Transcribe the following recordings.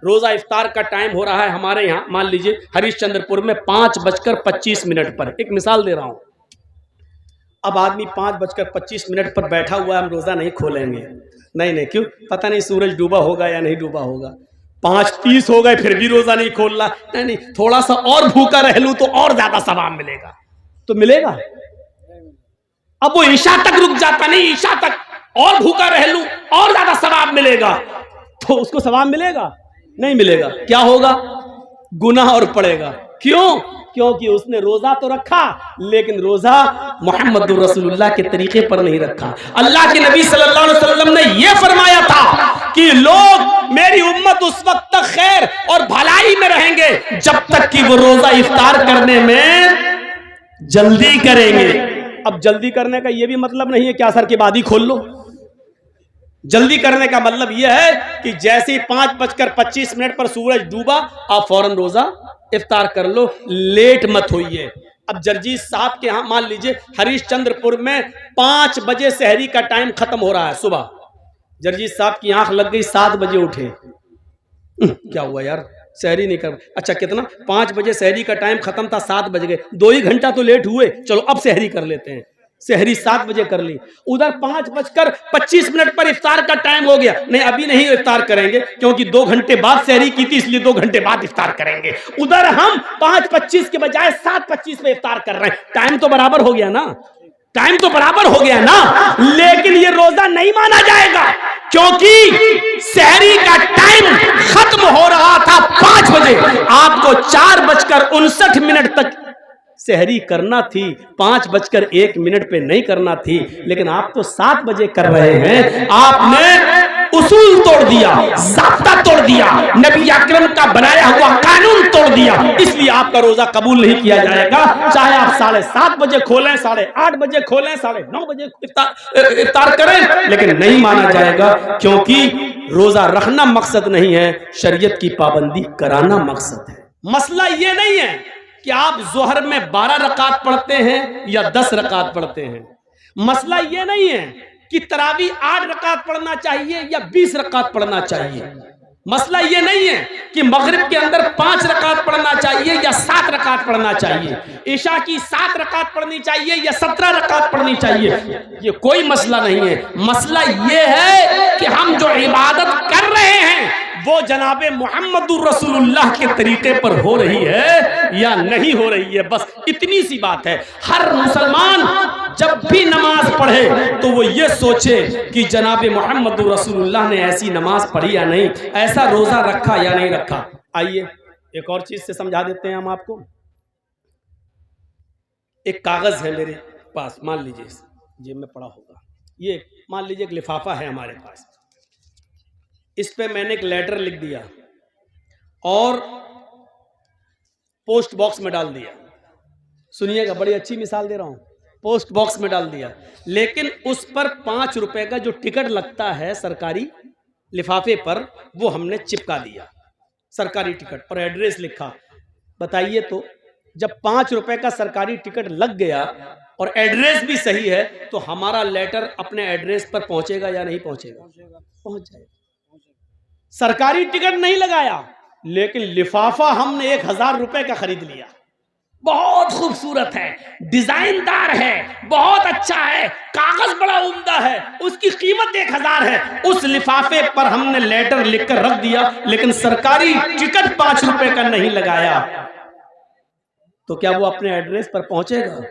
रोजा इफ्तार का टाइम हो रहा है हमारे यहाँ, मान लीजिए हरिश्चंद्रपुर में 5:25 पर। एक मिसाल दे रहा हूं। अब आदमी 5:25 पर बैठा हुआ है, हम रोजा नहीं खोलेंगे। नहीं, क्यों? पता नहीं सूरज डूबा होगा या नहीं डूबा होगा। 5:30 हो गए फिर भी रोजा नहीं खोलना। नहीं, थोड़ा सा और भूखा रह लूं तो और ज्यादा सवाब मिलेगा। तो मिलेगा? अब वो ईशा तक रुक जाता, नहीं ईशा तक और भूखा रह लूं और ज्यादा सवाब मिलेगा, तो उसको सवाब मिलेगा? नहीं मिलेगा। क्या होगा? गुनाह और पड़ेगा। क्यों? क्योंकि उसने रोजा तो रखा लेकिन रोजा मोहम्मद रसूलुल्लाह के तरीके पर नहीं रखा। अल्लाह के नबी सल्लल्लाहु अलैहि वसल्लम ने यह फरमाया था कि लोग, मेरी उम्मत उस वक्त तक खैर और भलाई में रहेंगे जब तक कि वो रोजा इफ्तार करने में जल्दी करेंगे। अब जल्दी करने का यह भी मतलब नहीं है कि असर के बाद ही खोल लो। जल्दी करने का मतलब यह है कि जैसे ही 5:25 पर सूरज डूबा आप फौरन रोजा इफ्तार कर लो, लेट मत होइए। अब जर्जीस साहब के यहाँ मान लीजिए हरिश्चंद्रपुर में 5 बजे सहरी का टाइम खत्म हो रहा है सुबह। जर्जीस साहब की आंख लग गई, 7 बजे उठे। क्या हुआ यार, सहरी नहीं कर? अच्छा कितना? 5 बजे सहरी का टाइम खत्म था, 7 बज गए, 2 ही घंटा तो लेट हुए, चलो अब सहरी कर लेते हैं। सहरी 7 बजे कर ली। उधर 5:25 पर इफ्तार का टाइम हो गया। नहीं, अभी नहीं इफ्तार करेंगे क्योंकि 2 घंटे बाद सहरी की थी, इसलिए 2 घंटे बाद इफ्तार करेंगे। उधर हम 5:25 के बजाय 7:25 पे इफ्तार कर रहे हैं। टाइम तो बराबर हो गया ना? टाइम तो बराबर हो गया ना? लेकिन ये रोजा नहीं माना जाएगा क्योंकि सहरी का टाइम खत्म हो रहा था 5 बजे। आपको 4:59 तक सहरी करना थी, 5:01 पे नहीं करना थी, लेकिन आप तो 7 बजे कर रहे हैं। आपने उसूल तोड़ दिया, ज़ाब्ता तोड़ दिया, नबी अकरम का बनाया हुआ कानून तोड़ दिया, इसलिए आपका रोजा कबूल नहीं किया जाएगा। चाहे आप 7:30 बजे खोलें, 8:30 बजे खोलें, 9:30 बजे इफ्तार करें, लेकिन नहीं माना जाएगा क्योंकि रोजा रखना मकसद नहीं है, शरीयत की पाबंदी कराना मकसद है। मसला ये नहीं है कि आप जोहर में 12 रकात पढ़ते हैं या 10 रकात पढ़ते हैं। मसला यह नहीं है कि तरावी 8 रकात पढ़ना चाहिए या 20 रकात पढ़ना चाहिए। मसला यह नहीं है कि मगरिब के अंदर 5 रकात पढ़ना चाहिए या 7 रकात पढ़ना चाहिए, ईशा की 7 रकात पढ़नी चाहिए या 17 रकात पढ़नी चाहिए। ये कोई मसला नहीं है। मसला यह है कि हम जो इबादत कर रहे हैं वो जनाबे मोहम्मदुर रसूलुल्लाह के तरीके पर हो रही है या नहीं हो रही है, बस इतनी सी बात है। हर मुसलमान जब भी नमाज पढ़े तो वो ये सोचे कि जनाबे मोहम्मदुर रसूलुल्लाह ने ऐसी नमाज पढ़ी या नहीं, ऐसा रोजा रखा या नहीं रखा। आइए एक और चीज से समझा देते हैं हम आपको। एक कागज है मेरे पास, मान लीजिए जेब में पड़ा होगा, ये मान लीजिए एक लिफाफा है हमारे पास, इस पे मैंने एक लेटर लिख दिया और पोस्ट बॉक्स में डाल दिया। सुनिएगा, बड़ी अच्छी मिसाल दे रहा हूं। पोस्ट बॉक्स में डाल दिया, लेकिन उस पर 5 रुपए का जो टिकट लगता है सरकारी लिफाफे पर, वो हमने चिपका दिया। सरकारी टिकट पर एड्रेस लिखा। बताइए तो जब 5 रुपए का सरकारी टिकट लग गया और एड्रेस भी सही है तो हमारा लेटर अपने एड्रेस पर पहुंचेगा या नहीं पहुंचेगा? पहुंच जाएगा। सरकारी टिकट नहीं लगाया लेकिन लिफाफा हमने 1000 रुपए का खरीद लिया। बहुत खूबसूरत है, डिजाइनदार है, बहुत अच्छा है, कागज बड़ा उम्दा है, उसकी कीमत 1000 है। उस लिफाफे पर हमने लेटर लिखकर रख दिया लेकिन सरकारी टिकट 5 रुपए का नहीं लगाया, तो क्या वो अपने एड्रेस पर पहुंचेगा?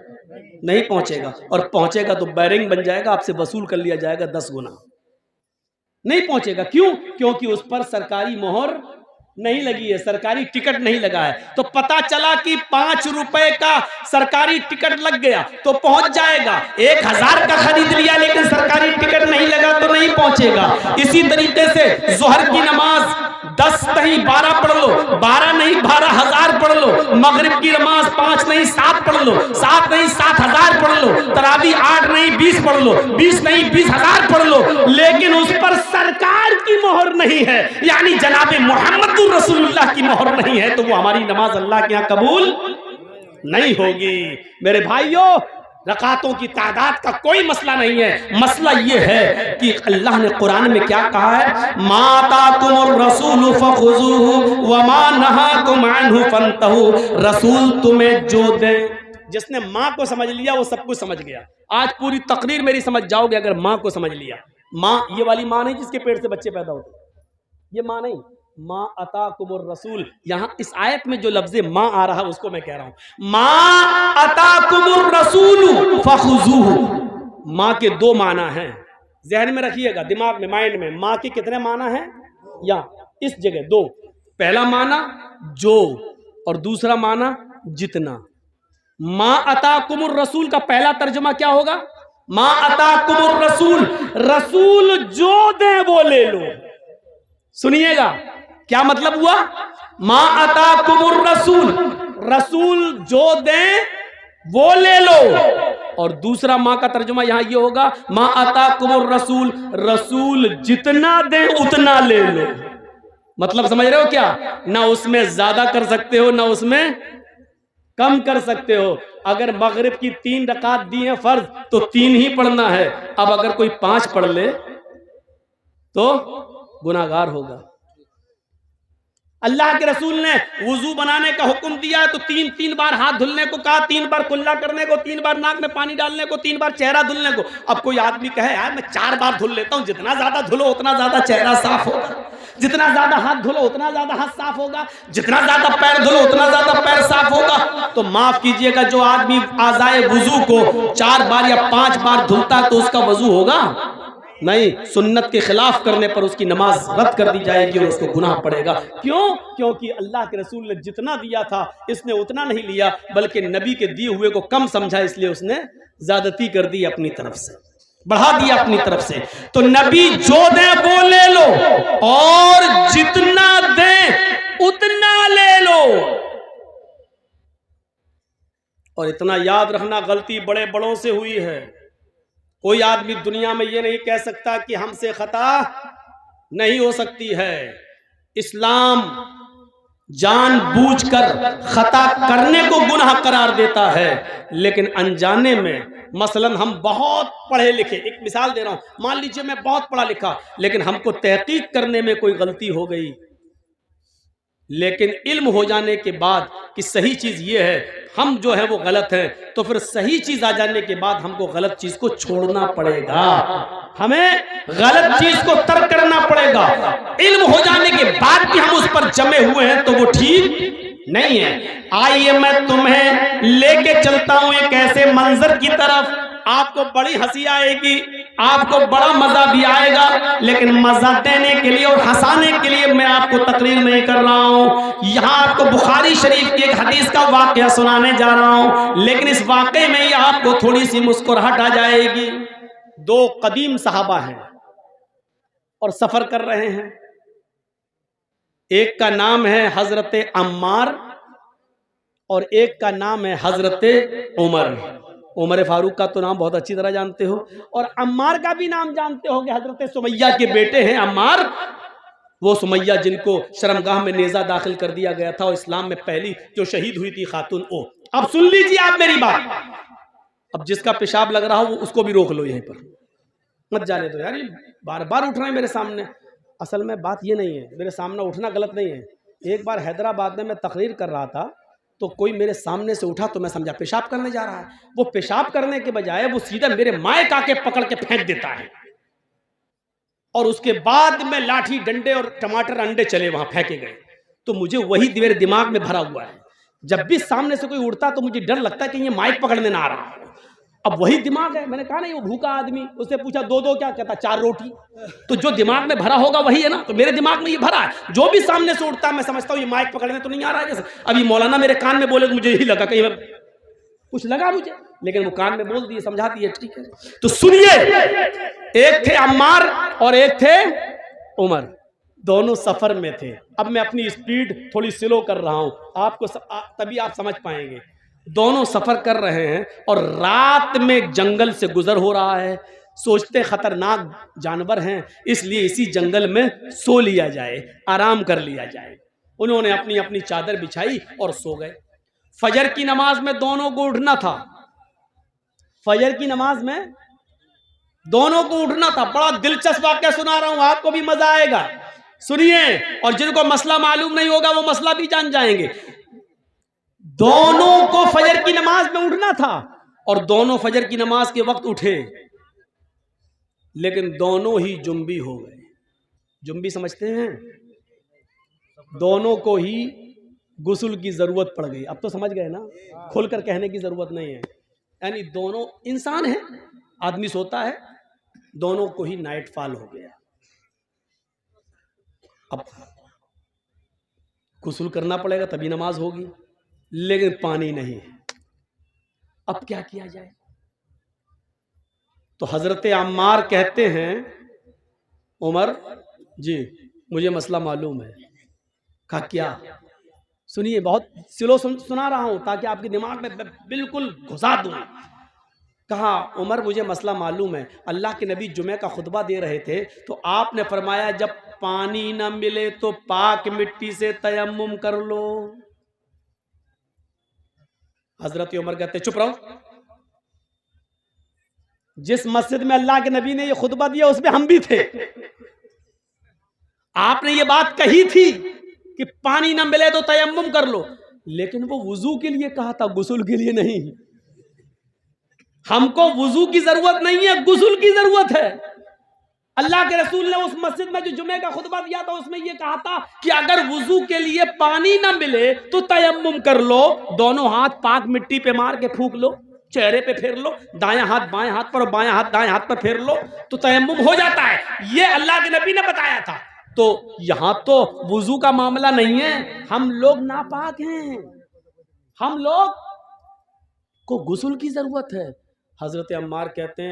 नहीं पहुंचेगा। और पहुंचेगा तो बैरिंग बन जाएगा, आपसे वसूल कर लिया जाएगा 10 गुना। नहीं पहुंचेगा। क्यों? क्योंकि उस पर सरकारी मोहर नहीं लगी है, सरकारी टिकट नहीं लगा है। तो पता चला कि 5 रुपए का सरकारी टिकट लग गया तो पहुंच जाएगा। 1000 का खरीद लिया लेकिन सरकारी टिकट नहीं लगा तो नहीं पहुंचेगा। इसी तरीके से जोहर की नमाज 10 नहीं 12 पढ़ लो, 12 नहीं 12,000 पढ़ लो, मगरिब की नमाज 5 नहीं 7 पढ़ लो, 7 नहीं 7,000 पढ़ लो, तरावी 8 नहीं 20 पढ़ लो, 20 नहीं 20,000 पढ़ लो, लेकिन उस पर सरकार की मोहर नहीं है, यानी जनाबे मोहम्मद रसूलुल्लाह की मोहर नहीं है, तो वो हमारी नमाज अल्लाह के यहाँ कबूल नहीं होगी। मेरे भाइयों, रकातों की तादाद का कोई मसला नहीं है। मसला ये है कि अल्लाह ने कुरान में क्या कहा है, माताकुमुर रसूल फखुज़ूहु व मा नहाकुम अन्हु फंतहु। रसूल तुम्हें जो दे, जिसने माँ को समझ लिया वो सब कुछ समझ गया। आज पूरी तकरीर मेरी समझ जाओगे अगर माँ को समझ लिया। माँ ये वाली माँ नहीं जिसके पेट से बच्चे पैदा होते, ये माँ नहीं, माँ अताकुमुर रसूल। यहाँ इस आयत में जो लफ्ज़ माँ आ रहा है उसको मैं कह रहा हूँ। माँ अताकुमुर रसूल फखुज़ूहु। माँ के दो माना हैं, जहन में रखिएगा, दिमाग में, माइंड में। माँ के कितने माना हैं? यहाँ इस जगह दो। पहला माना जो, और दूसरा माना जितना। माँ अताकुमुर रसूल का पहला तर्जुमा क्या होगा? माँ अताकुमुर रसूल, रसूल जो दे वो ले लो। सुनिएगा क्या मतलब हुआ? माँ अताकुमुर रसूल, रसूल जो दे वो ले लो। और दूसरा माँ का तर्जुमा यहां ये होगा, माँ अताकुमुर रसूल, रसूल जितना दे उतना ले लो। मतलब समझ रहे हो क्या? ना उसमें ज्यादा कर सकते हो ना उसमें कम कर सकते हो। अगर मगरिब की 3 रकात दी है फर्ज तो 3 ही पढ़ना है। अब अगर कोई 5 पढ़ ले तो गुनाहगार होगा। अल्लाह के रसूल ने वुजू बनाने का हुक्म दिया है तो 3 बार हाथ धुलने को कहा, 3 बार कुल्ला करने को, 3 बार नाक में पानी डालने को, 3 बार चेहरा धुलने को। अब कोई आदमी कहे यार मैं 4 बार धुल लेता हूं, जितना ज्यादा धुलो उतना ज्यादा चेहरा साफ होगा, जितना ज्यादा हाथ धुलो उतना ज्यादा हाथ साफ होगा, जितना ज्यादा पैर धुलो उतना ज्यादा पैर साफ होगा। तो माफ कीजिएगा, जो आदमी आज़ाए वुजू को 4 बार या 5 बार धुलता है तो उसका वजू होगा नहीं। सुन्नत के खिलाफ करने पर उसकी नमाज रद्द कर दी जाएगी और उसको गुनाह पड़ेगा। क्यों? क्योंकि अल्लाह के रसूल ने जितना दिया था इसने उतना नहीं लिया, बल्कि नबी के दिए हुए को कम समझा, इसलिए उसने ज्यादती कर दी, अपनी तरफ से बढ़ा दिया अपनी तरफ से। तो नबी जो दे वो ले लो और जितना दे उतना ले लो। और इतना याद रखना, गलती बड़े बड़ों से हुई है। कोई आदमी दुनिया में ये नहीं कह सकता कि हमसे खता नहीं हो सकती है। इस्लाम जानबूझकर खता करने को गुनाह करार देता है, लेकिन अनजाने में, मसलन हम बहुत पढ़े लिखे, एक मिसाल दे रहा हूं, मान लीजिए मैं बहुत पढ़ा लिखा लेकिन हमको तहकीक करने में कोई गलती हो गई, लेकिन इल्म हो जाने के बाद कि सही चीज ये है, हम जो है वो गलत है, तो फिर सही चीज आ जाने के बाद हमको गलत चीज को छोड़ना पड़ेगा, हमें गलत चीज को तर्क करना पड़ेगा। इल्म हो जाने के बाद भी हम उस पर जमे हुए हैं तो वो ठीक नहीं है। आइए मैं तुम्हें लेके चलता हूं एक ऐसे मंजर की तरफ, आपको बड़ी हंसी आएगी, आपको बड़ा मजा भी आएगा, लेकिन मजा देने के लिए और हंसाने के लिए मैं आपको तकरीर नहीं कर रहा हूं। यहां आपको बुखारी शरीफ की एक हदीस का वाकया सुनाने जा रहा हूं, लेकिन इस वाकये में यह आपको थोड़ी सी मुस्कुराहट आ जाएगी। 2 कदीम सहाबा हैं और सफर कर रहे हैं। एक का नाम है हजरत अम्मार और एक का नाम है हजरत उमर। उमर फारूक का तो नाम बहुत अच्छी तरह जानते हो, और अम्मार का भी नाम जानते होंगे, हजरत सुमैया के बेटे हैं अम्मार। वो सुमैया जिनको शर्मगाह में नेजा दाखिल कर दिया गया था और इस्लाम में पहली जो शहीद हुई थी खातून वो। अब सुन लीजिए आप मेरी बात, अब जिसका पेशाब लग रहा हो उसको भी रोक लो, यहीं पर मत जाने दो यार, ये बार बार उठ रहे हैं मेरे सामने। असल में बात ये नहीं है, मेरे सामने उठना गलत नहीं है। एक बार हैदराबाद में मैं तकरीर कर रहा था तो कोई मेरे सामने से उठा तो मैं समझा पेशाब करने जा रहा है। वो पेशाब करने के बजाय वो सीधा मेरे माइक आके पकड़ के फेंक देता है, और उसके बाद में लाठी डंडे और टमाटर अंडे चले वहां फेंके गए। तो मुझे वही मेरे दिमाग में भरा हुआ है, जब भी सामने से कोई उड़ता तो मुझे डर लगता है कि ये माइक पकड़ने ना आ रहा है। अब वही दिमाग है। मैंने कहा नहीं, वो भूखा आदमी, उससे पूछा 2 क्या कहता 4 रोटी। तो जो दिमाग में भरा होगा वही है ना, तो मेरे दिमाग में ये भरा है। जो भी सामने से उठता है मैं समझता हूँ ये माइक पकड़ने तो नहीं आ रहा है। जैसे अभी मौलाना मेरे कान में बोले तो मुझे यही लगा, कहीं कुछ लगा मुझे, लेकिन वो कान में बोल दिए, समझा दिए, ठीक है। तो सुनिए, एक थे अम्मार और एक थे उमर, दोनों सफर में थे। अब मैं अपनी स्पीड थोड़ी स्लो कर रहा हूं, आपको तभी आप समझ पाएंगे। दोनों सफर कर रहे हैं और रात में जंगल से गुजर हो रहा है। सोचते खतरनाक जानवर हैं, इसलिए इसी जंगल में सो लिया जाए, आराम कर लिया जाए। उन्होंने अपनी अपनी चादर बिछाई और सो गए। फजर की नमाज में दोनों को उठना था। फजर की नमाज में दोनों को उठना था। बड़ा दिलचस्प वाकया सुना रहा हूं, आपको भी मजा आएगा, सुनिए। और जिनको मसला मालूम नहीं होगा वो मसला भी जान जाएंगे। दोनों को फजर की नमाज में उठना था और दोनों फजर की नमाज के वक्त उठे, लेकिन दोनों ही जुम्बी हो गए। जुम्बी समझते हैं? दोनों को ही गुस्ल की जरूरत पड़ गई। अब तो समझ गए ना, खुलकर कहने की जरूरत नहीं है। यानी दोनों इंसान है, आदमी सोता है, दोनों को ही नाइट फॉल हो गया। अब गुस्ल करना पड़ेगा तभी नमाज होगी, लेकिन पानी नहीं है। अब क्या किया जाए? तो हजरत अम्मार कहते हैं, उमर जी मुझे मसला मालूम है। कहा क्या? सुनिए, बहुत स्लो सुना रहा हूं ताकि आपके दिमाग में बिल्कुल घुसा दूं। कहा, उमर मुझे मसला मालूम है। अल्लाह के नबी जुमे का खुतबा दे रहे थे तो आपने फरमाया जब पानी ना मिले तो पाक मिट्टी से तयम्मुम कर लो। हजरत उमर कहते चुप रहो, जिस मस्जिद में अल्लाह के नबी ने ये खुतबा दिया उसमें हम भी थे। आपने ये बात कही थी कि पानी ना मिले तो तयम्मुम कर लो, लेकिन वो वुजू के लिए कहा था, गुस्ल के लिए नहीं। हमको वुजू की जरूरत नहीं है, गुस्ल की जरूरत है। अल्लाह के रसूल ने उस मस्जिद में जो जुमे का खुतबा दिया था उसमें यह कहा था कि अगर वुजू के लिए पानी ना मिले तो तयम्मुम कर लो। दोनों हाथ पाक मिट्टी पे मार के फूंक लो, चेहरे पे फेर लो, दायां हाथ बाएं हाथ पर और बायां हाथ दाएं हाथ पर फेर लो तो तयम्मुम हो जाता है। ये अल्लाह के नबी ने बताया था। तो यहां तो वुजू का मामला नहीं है, हम लोग नापाक हैं, हम लोग को गुस्ल की जरूरत है। हजरत अम्मार कहते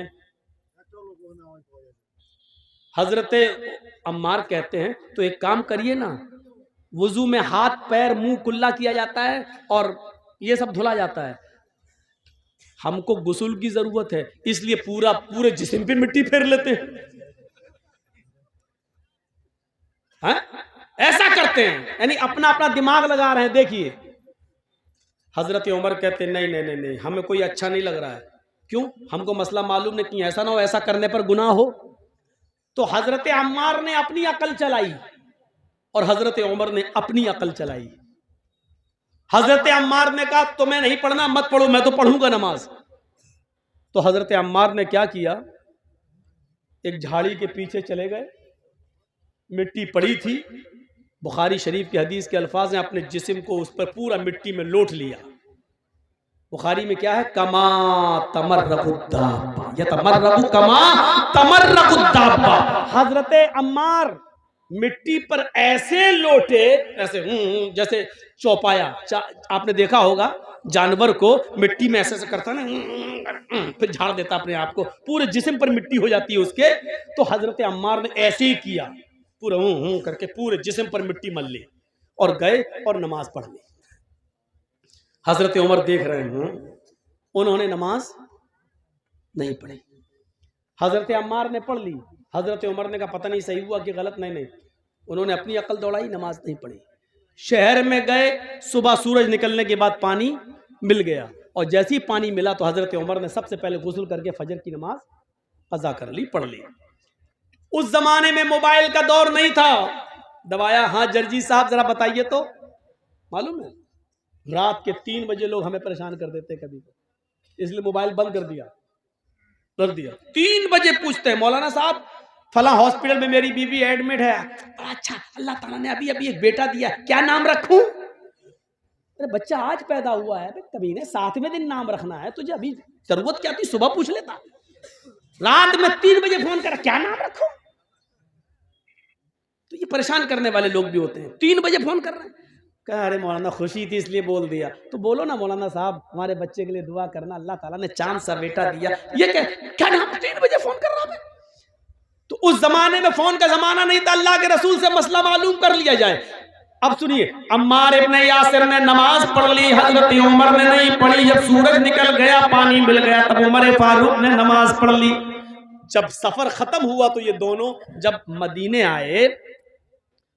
हैं, तो एक काम करिए ना, वुजू में हाथ पैर मुंह कुल्ला किया जाता है और ये सब धुला जाता है। हमको गुस्ल की जरूरत है, इसलिए पूरे जिस्म पे मिट्टी फेर लेते हैं। हाँ? ऐसा करते हैं, यानी अपना अपना दिमाग लगा रहे हैं। देखिए हजरत उमर कहते नहीं नहीं नहीं नहीं, हमें कोई अच्छा नहीं लग रहा है। क्यों? हमको मसला मालूम नहीं, ऐसा ना हो ऐसा करने पर गुनाह हो। तो हजरत अम्मार ने अपनी अकल चलाई और हजरत उमर ने अपनी अकल चलाई। हजरत अम्मार ने कहा तुम्हें नहीं पढ़ना मत पढ़ो, मैं तो पढ़ूंगा नमाज। तो हजरत अम्मार ने क्या किया, एक झाड़ी के पीछे चले गए, मिट्टी पड़ी थी, बुखारी शरीफ के हदीस के अल्फाज हैं, अपने जिस्म को उस पर पूरा मिट्टी में लोट लिया। बुखारी में क्या है, कमा तमर्रकुद्दाब्बा यतमर्रकु कमा तमर्रकुद्दाब्बा। हजरत अम्मार मिट्टी पर ऐसे लोटे, ऐसे जैसे चौपाया, आपने देखा होगा जानवर को मिट्टी में ऐसे करता ना, फिर झाड़ देता अपने आप को, पूरे जिस्म पर मिट्टी हो जाती है उसके। तो हजरत अम्मार ने ऐसे ही किया, पूरा करके पूरे जिस्म पर मिट्टी मल ली और गए और नमाज पढ़ ली। हजरत उमर देख रहे हैं, उन्होंने नमाज नहीं पढ़ी, हजरत अम्मार ने पढ़ ली। हजरत उमर ने कहा पता नहीं सही हुआ कि गलत। नहीं, उन्होंने अपनी अकल दौड़ाई, नमाज नहीं पढ़ी। शहर में गए, सुबह सूरज निकलने के बाद पानी मिल गया और जैसे ही पानी मिला तो हजरत उमर ने सबसे पहले गुस्ल करके फजर की नमाज अदा कर ली, पढ़ ली। उस जमाने में मोबाइल का दौर नहीं था। दबाया, हाँ जर्जी साहब जरा बताइए तो। मालूम है रात के 3 बजे लोग हमें परेशान कर देते कभी, इसलिए मोबाइल बंद कर दिया। 3 बजे पूछते हैं, मौलाना साहब फला हॉस्पिटल में मेरी बीवी एडमिट है। अच्छा, अल्लाह ताला ने अभी अभी एक बेटा दिया, क्या नाम रखूं? अरे बच्चा आज पैदा हुआ है, कमीने 7वें दिन नाम रखना है तुझे, अभी जरूरत क्या थी, सुबह पूछ लेता। रात में 3 बजे फोन कर, क्या नाम रखूं? तो ये परेशान करने वाले लोग भी होते हैं, 3 बजे फोन कर रहे हैं। कहा अरे मौलाना खुशी थी इसलिए बोल दिया। तो बोलो ना मौलाना साहब हमारे बच्चे के लिए दुआ करना, अल्लाह ताला ने चांद सा बेटा दिया। ये क्या नाम, 3 बजे फोन कर रहा है। तो उस जमाने में फोन का जमाना नहीं था, अल्लाह के रसूल से मसला मालूम कर लिया जाए। अब सुनिए, अम्मार इब्ने यासिर ने नमाज पढ़ ली, हजरत उमर ने नहीं पढ़ी। जब सूरज निकल गया, पानी मिल गया, तब उमर फारूक ने नमाज पढ़ ली। जब सफर खत्म हुआ तो ये दोनों जब मदीने आए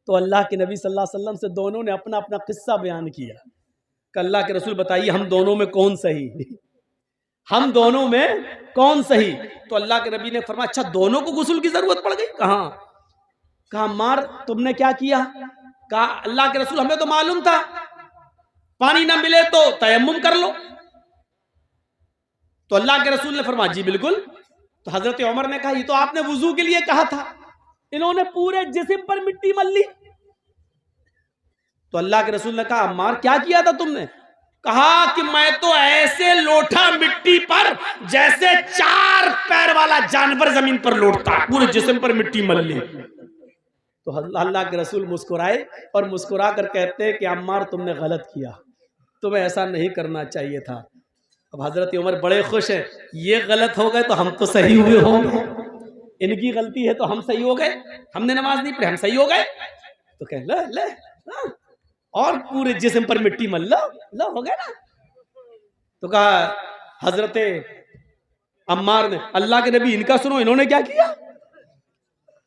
तो अल्लाह के नबी सल्लल्लाहु अलैहि वसल्लम से दोनों ने अपना अपना किस्सा बयान किया कि अल्लाह के रसूल बताइए हम दोनों में कौन सही। हम दोनों में कौन सही? तो अल्लाह के नबी ने फरमाया, अच्छा दोनों को गुस्ल की जरूरत पड़ गई? कहा अम्मार तुमने क्या किया? कहा अल्लाह के रसूल हमें तो मालूम था पानी ना मिले तो तयम्मुम कर लो। तो अल्लाह के रसूल ने फरमाया जी बिल्कुल। तो हजरत उमर ने कहा ये तो आपने वुजू के लिए कहा था, इन्होंने पूरे जिस्म पर मिट्टी मल ली। तो अल्लाह के रसूल ने कहा अम्मार क्या किया था तुमने? कहा कि मैं तो ऐसे लोटा मिट्टी पर जैसे 4 पैर वाला जानवर जमीन पर लोटता, पूरे जिस्म पर मिट्टी मल ली। तो अल्लाह के रसूल मुस्कुराए और मुस्कुरा कर कहते हैं कि अम्मार तुमने गलत किया, तुम्हें ऐसा नहीं करना चाहिए था। अब हजरत उमर बड़े खुश हैं, ये गलत हो गए तो हम तो सही हुए होंगे, इनकी गलती है तो हम सही हो गए, हमने नमाज नहीं पढ़ी हम सही हो गए। तो कह ले और पूरे जिस्म पर मिट्टी मल लो हो गया ना। तो कहा हजरत अम्मार ने अल्लाह के नबी इनका सुनो, इन्होंने क्या किया?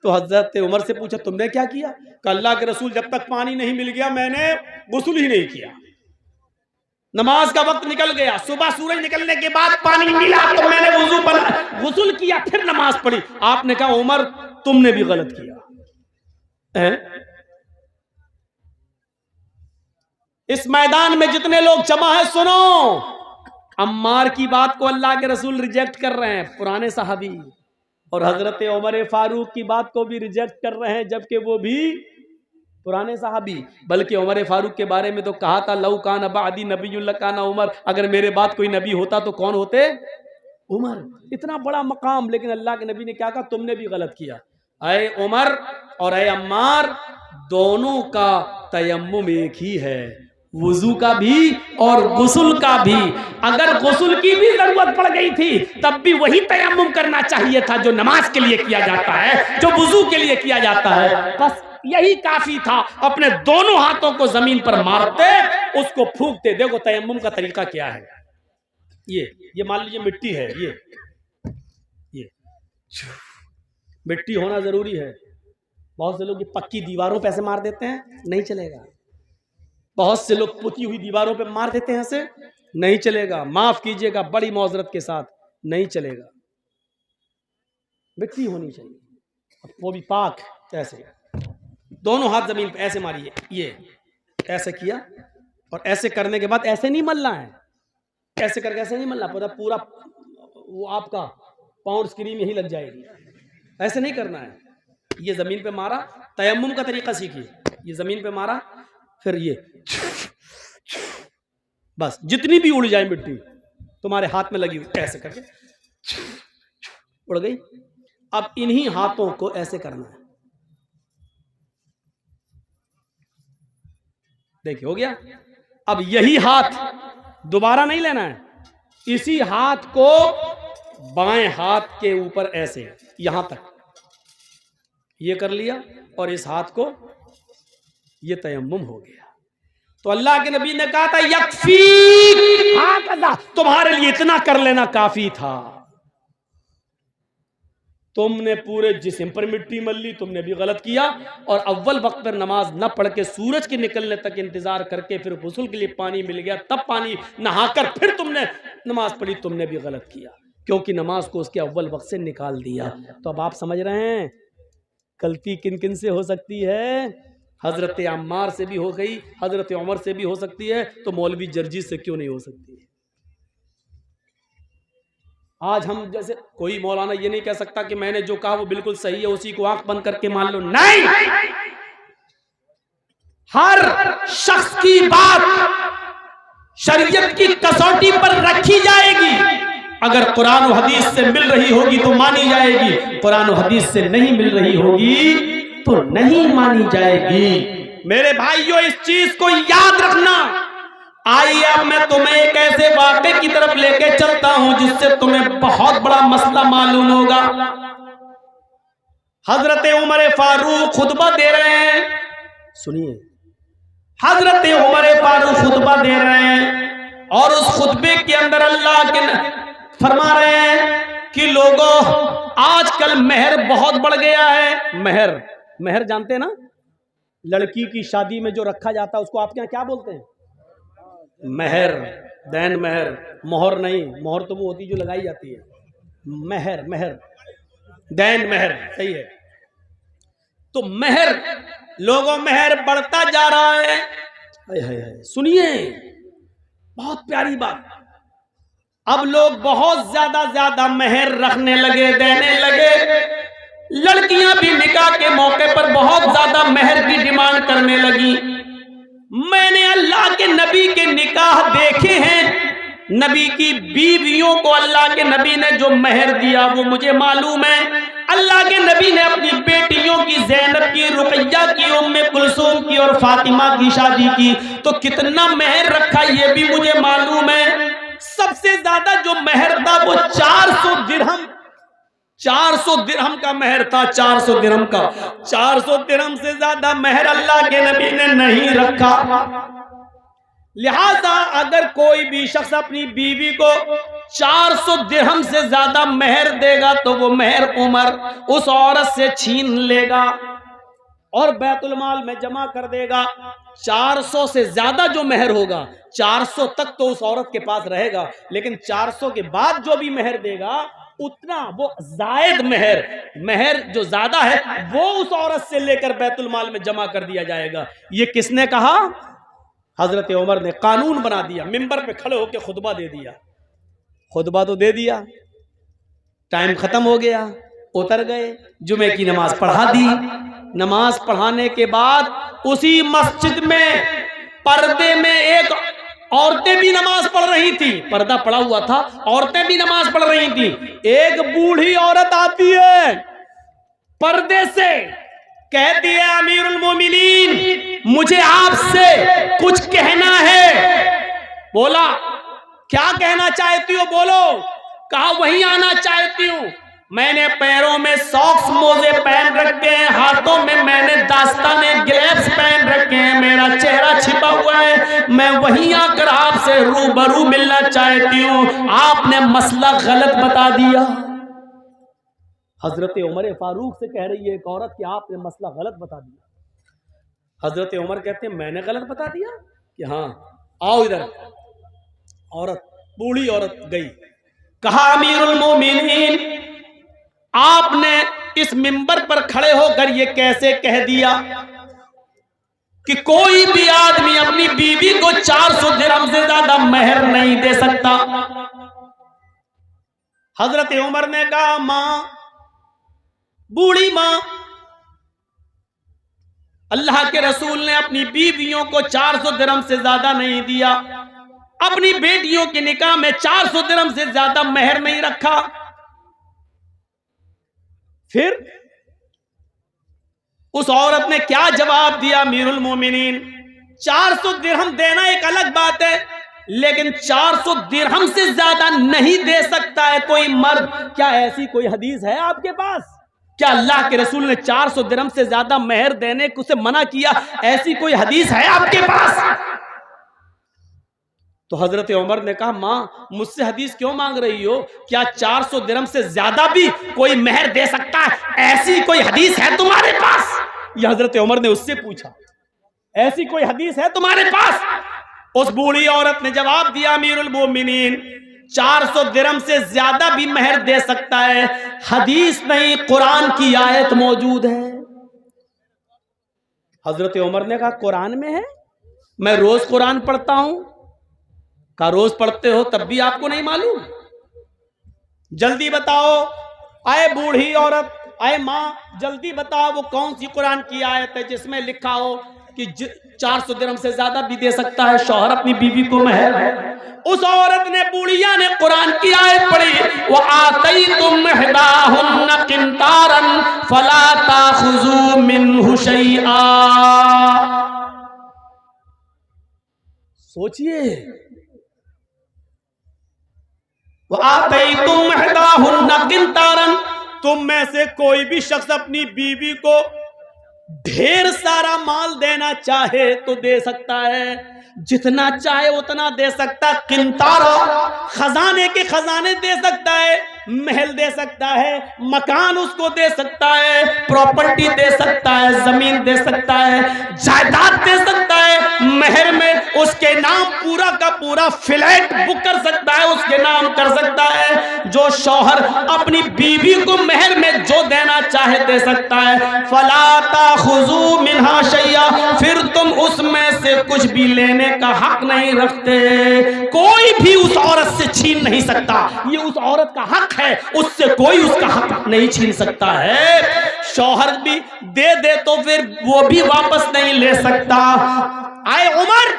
तो हजरत उमर से पूछा तुमने क्या किया? कहा अल्लाह के रसूल जब तक पानी नहीं मिल गया मैंने गुस्ल ही नहीं किया, नमाज का वक्त निकल गया, सुबह सूरज निकलने के बाद पानी मिला तो मैंने वुजू बना गुस्ल किया फिर नमाज पढ़ी। आपने कहा उमर तुमने भी गलत किया है? इस मैदान में जितने लोग जमा है सुनो, अम्मार की बात को अल्लाह के रसूल रिजेक्ट कर रहे हैं, पुराने सहाबी, और हजरत उमर फारूक की बात को भी रिजेक्ट कर रहे हैं जबकि वो भी पुराने साहबी। बल्कि उमर फारूक के बारे में तो कहा था लौ कान बादी नबीयुल्लाह काना उमर, अगर मेरे बाद कोई नबी होता तो कौन होते? उमर। इतना बड़ा मकाम, लेकिन अल्लाह के नबी ने क्या कहा? तुमने भी गलत किया। अय उमर और अय अम्मार, दोनों का तयम्मुम एक ही है, वुजू का भी और गुस्ल का भी। अगर गुस्ल की भी जरूरत पड़ गई थी तब भी वही तयम्मुम करना चाहिए था जो नमाज के लिए किया जाता है, जो वुजू के लिए किया जाता है। बस यही काफी था। अपने दोनों हाथों को जमीन पर मारते, उसको फूंकते। देखो तयम्मुम का तरीका क्या है। ये मान लीजिए मिट्टी है, ये मिट्टी होना जरूरी है। बहुत से लोग ये पक्की दीवारों पे ऐसे मार देते हैं, नहीं चलेगा। बहुत से लोग पुती हुई दीवारों पे मार देते हैं, ऐसे नहीं चलेगा। माफ कीजिएगा, बड़ी मौजरत के साथ नहीं चलेगा। मिट्टी होनी चाहिए, वो भी पाक। ऐसे दोनों हाथ जमीन पे ऐसे मारिए, ये ऐसे किया, और ऐसे करने के बाद ऐसे नहीं मलना है, ऐसे करके ऐसे नहीं मलना, पूरा वो आपका पाउंड स्क्रीन यही लग जाएगी। ऐसे नहीं करना है। ये जमीन पे मारा, तयम्मुम का तरीका सीखिए। ये जमीन पे मारा, फिर ये बस जितनी भी उड़ जाए मिट्टी तुम्हारे हाथ में लगी हुई, ऐसे करके उड़ गई। अब इन्हीं हाथों को ऐसे करना है। देखिए हो गया। अब यही हाथ दोबारा नहीं लेना है, इसी हाथ को बाएं हाथ के ऊपर ऐसे यहां तक ये कर लिया, और इस हाथ को ये तयम्मुम हो गया। तो अल्लाह के नबी ने कहा था यकफी, हाँ तुम्हारे लिए इतना कर लेना काफी था। तुमने पूरे जिस्म पर मिट्टी मल ली, तुमने भी गलत किया। और अव्वल वक्त पर नमाज न पढ़ के सूरज के निकलने तक इंतजार करके फिर गुस्ल के लिए पानी मिल गया, तब पानी नहाकर फिर तुमने नमाज पढ़ी, तुमने भी गलत किया, क्योंकि नमाज को उसके अव्वल वक्त से निकाल दिया। तो अब आप समझ रहे हैं गलती किन किन से हो सकती है। हजरत अम्मार से भी हो गई, हजरत उमर से भी हो सकती है, तो मौलवी जर्जी से क्यों नहीं हो सकती है। आज हम जैसे कोई मौलाना ये नहीं कह सकता कि मैंने जो कहा वो बिल्कुल सही है, उसी को आंख बंद करके मान लो। नहीं, हर शख्स की बात शरीयत की कसौटी पर रखी जाएगी। अगर कुरान और हदीस से मिल रही होगी तो मानी जाएगी, कुरान और हदीस से नहीं मिल रही होगी तो नहीं मानी जाएगी। मेरे भाइयों, इस चीज को याद रखना। आइए अब मैं तुम्हें एक ऐसे वाक़े की तरफ लेके चलता हूं जिससे तुम्हें बहुत बड़ा मसला मालूम होगा। हजरत उमर फारूक खुतबा दे रहे हैं, सुनिए। हजरत उमर फारूक खुतबा दे रहे हैं और उस खुतबे के अंदर अल्लाह के फरमा रहे हैं कि लोगों, आजकल मेहर बहुत बढ़ गया है। मेहर जानते हैं ना, लड़की की शादी में जो रखा जाता है उसको आपके यहाँ क्या बोलते हैं? महर, दैन महर, मोहर नहीं, मोहर तो वो होती जो लगाई जाती है, महर, महर, दैन महर, सही है। तो महर, लोगों महर बढ़ता जा रहा है। हाय हाय हाय, सुनिए बहुत प्यारी बात, अब लोग बहुत ज्यादा महर रखने लगे, देने लगे। लड़कियां भी निकाह के मौके पर बहुत ज्यादा महर की डिमांड करने लगी। मैंने अल्लाह के नबी के निकाह देखे हैं, नबी की बीवियों को अल्लाह के नबी ने जो महर दिया वो मुझे मालूम है। अल्लाह के नबी ने अपनी बेटियों की, ज़ैनब की, रुकैया की, उम्मे कुलसूम की और फातिमा की शादी की तो कितना महर रखा ये भी मुझे मालूम है। सबसे ज्यादा जो महर था वो 400 दिरहम, 400 दिरहम का महर था, 400 दिरहम का। 400 दिरहम से ज्यादा महर अल्लाह के नबी ने नहीं रखा। लिहाजा अगर कोई भी शख्स अपनी बीवी को 400 दिरहम से ज्यादा महर देगा तो वो महर उमर उस औरत से छीन लेगा और बैतुल माल में जमा कर देगा। 400 से ज्यादा जो महर होगा, 400 तक तो उस औरत के पास रहेगा, लेकिन 400 के बाद जो भी महर देगा उतना वो जायद महर, महर जो ज्यादा है वो उस औरत से लेकर बैतुल माल में जमा कर दिया जाएगा। ये किसने कहा? हजरत उमर ने कानून बना दिया, मिंबर पे खड़े होकर खुतबा दे दिया। खुतबा तो दे दिया, टाइम खत्म हो गया, उतर गए, जुमे की नमाज पढ़ा दी। नमाज पढ़ाने के बाद उसी मस्जिद में पर्दे में एक औरतें भी नमाज पढ़ रही थी, पर्दा पड़ा हुआ था, औरतें भी नमाज पढ़ रही थी। एक बूढ़ी औरत आती है पर्दे से, कहती है अमीरुल मोमिनीन मुझे आपसे कुछ कहना है। बोला क्या कहना चाहती हो? बोलो। कहा वहीं आना चाहती हूँ, मैंने पैरों में सॉक्स मोजे पहन रखे हैं, हाथों में मैंने दास्ताने ग्लव्स पहन रखे हैं, मेरा चेहरा छिपा हुआ है, मैं वहीं आकर आपसे रूबरू मिलना चाहती हूँ, आपने मसला गलत बता दिया। हजरत उमर फारूक से कह रही है एक औरत कि आपने मसला गलत बता दिया। हजरत उमर कहते हैं मैंने गलत बता दिया? कि हाँ, आओ इधर। औरत, बूढ़ी औरत गई, कहा अमीरुल मोमिनीन आपने इस मिंबर पर खड़े होकर ये कैसे कह दिया कि कोई भी आदमी अपनी बीवी को 400 दिरहम से ज्यादा महर नहीं दे सकता? हजरत उमर ने कहा मां, बूढ़ी मां, अल्लाह के रसूल ने अपनी बीवियों को 400 दिरहम से ज्यादा नहीं दिया, अपनी बेटियों के निकाह में 400 दिरहम से ज्यादा महर नहीं रखा। फिर उस औरत ने क्या जवाब दिया? अमीरुल मोमिनीन 400 दिरहम देना एक अलग बात है, लेकिन 400 दिरहम से ज्यादा नहीं दे सकता है कोई मर्द। क्या ऐसी कोई हदीस है आपके पास? क्या अल्लाह के रसूल ने 400 दिरहम से ज्यादा महर देने को से मना किया? ऐसी कोई हदीस है आपके पास? तो हजरत उमर ने कहा मां मुझसे हदीस क्यों मांग रही हो? क्या 400 दिरहम से ज्यादा भी कोई महर दे सकता है? ऐसी कोई हदीस है तुम्हारे पास? ये हजरत उमर ने उससे पूछा, ऐसी कोई हदीस है तुम्हारे पास? उस बूढ़ी औरत ने जवाब दिया अमीरुल मोमिनीन 400 दिरहम से ज्यादा भी महर दे सकता है, हदीस नहीं कुरान की आयत मौजूद है। हजरत उमर ने कहा कुरान में है? मैं रोज कुरान पढ़ता हूं। का रोज पढ़ते हो तब भी आपको नहीं मालूम? जल्दी बताओ। आए बूढ़ी औरत, आए मां, जल्दी बताओ वो कौन सी कुरान की आयत है जिसमें लिखा हो कि 400 दिरहम से ज्यादा भी दे सकता है शौहर अपनी बीवी को महर। उस औरत ने, बूढ़िया ने कुरान की आयत पढ़ी, वो आतई तुम हिदाहुन्ना किंतारन फला ताखुजू मिन्हु शैआ। सोचिए, वो आतई तुम हिदाहुन्ना किंतारन, तुम में से कोई भी शख्स अपनी बीवी को ढेर सारा माल देना चाहे तो दे सकता है, जितना चाहे उतना दे सकता। किंतारा खजाने के खजाने दे सकता है, महल दे सकता है, मकान उसको दे सकता है, प्रॉपर्टी दे सकता है, जमीन दे सकता है, जायदाद दे सकता है, महर में उसके नाम नाम पूरा का पूरा फ्लैट बुक कर सकता है, उसके नाम कर सकता है। जो शौहर अपनी बीवी को मेहर में जो देना चाहे दे सकता है। फला ताखुजू मिन्हा शैया, फिर तुम उसमें से कुछ भी लेने का हक नहीं रखते। कोई भी उस औरत से छीन नहीं सकता, ये उस औरत का हक है, उससे कोई उसका हक नहीं छीन सकता है। शौहर भी दे तो फिर वो भी वापस नहीं ले सकता। आए उमर,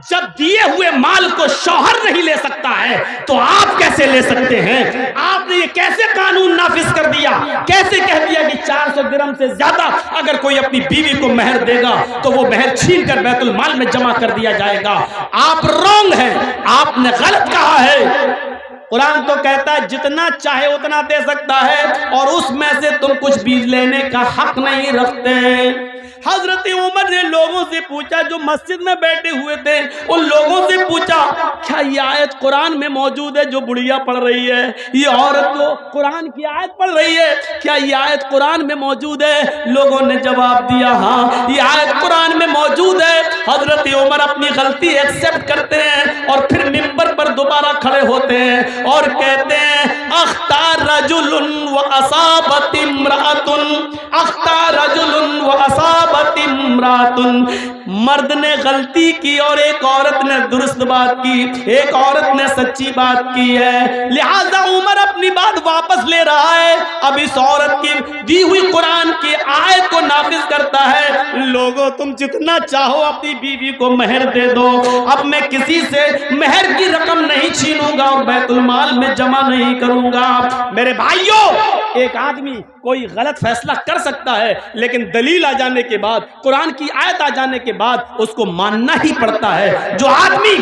जब दिए हुए माल को शौहर नहीं ले सकता है तो आप कैसे ले सकते हैं? आपने ये कैसे कानून नाफिज कर दिया? कैसे कह दिया कि 400 दिरहम से ज्यादा अगर कोई अपनी बीवी को मेहर देगा तो वो मेहर छीन कर बैतुल माल में जमा कर दिया जाएगा? आप रॉन्ग हैं, आपने गलत कहा है। कुरान तो कहता है जितना चाहे उतना दे सकता है और उसमें से तुम कुछ भी लेने का हक नहीं रखते। हजरत उमर ने लोगों से पूछा, जो मस्जिद में बैठे हुए थे उन लोगों से पूछा, क्या ये आयत कुरान में मौजूद है जो बुढ़िया पढ़ रही है? ये औरत जो कुरान की आयत पढ़ रही है, क्या ये आयत कुरान में मौजूद है? लोगों ने जवाब दिया, हाँ ये आयत कुरान में मौजूद है। हजरत उमर अपनी गलती एक्सेप्ट करते हैं और फिर मिंबर पर दोबारा खड़े होते हैं और कहते हैं, अख्तार रजुलुन व असाबत इम्रातुन, अख्तार रजुलुन व असाबत इम्रातुन। मर्द ने गलती की और एक औरत ने दुरुस्त बात की, एक औरत ने सच्ची बात की है, लिहाजा उमर अपनी बात वापस ले रहा है। अब इस औरत की दी हुई कुरान की आयत को नाफिज करता है। लोगों, तुम जितना चाहो अपनी बीवी को मेहर दे दो, अब मैं किसी से मेहर की रकम नहीं छीनूंगा और बैतुल माल में जमा नहीं करूंगा। मेरे भाइयों, एक आदमी कोई गलत फैसला कर सकता है, लेकिन दलील आ जाने के बाद, कुरान की आयत आ जाने के बाद उसको मानना ही पड़ता है। जो आदमी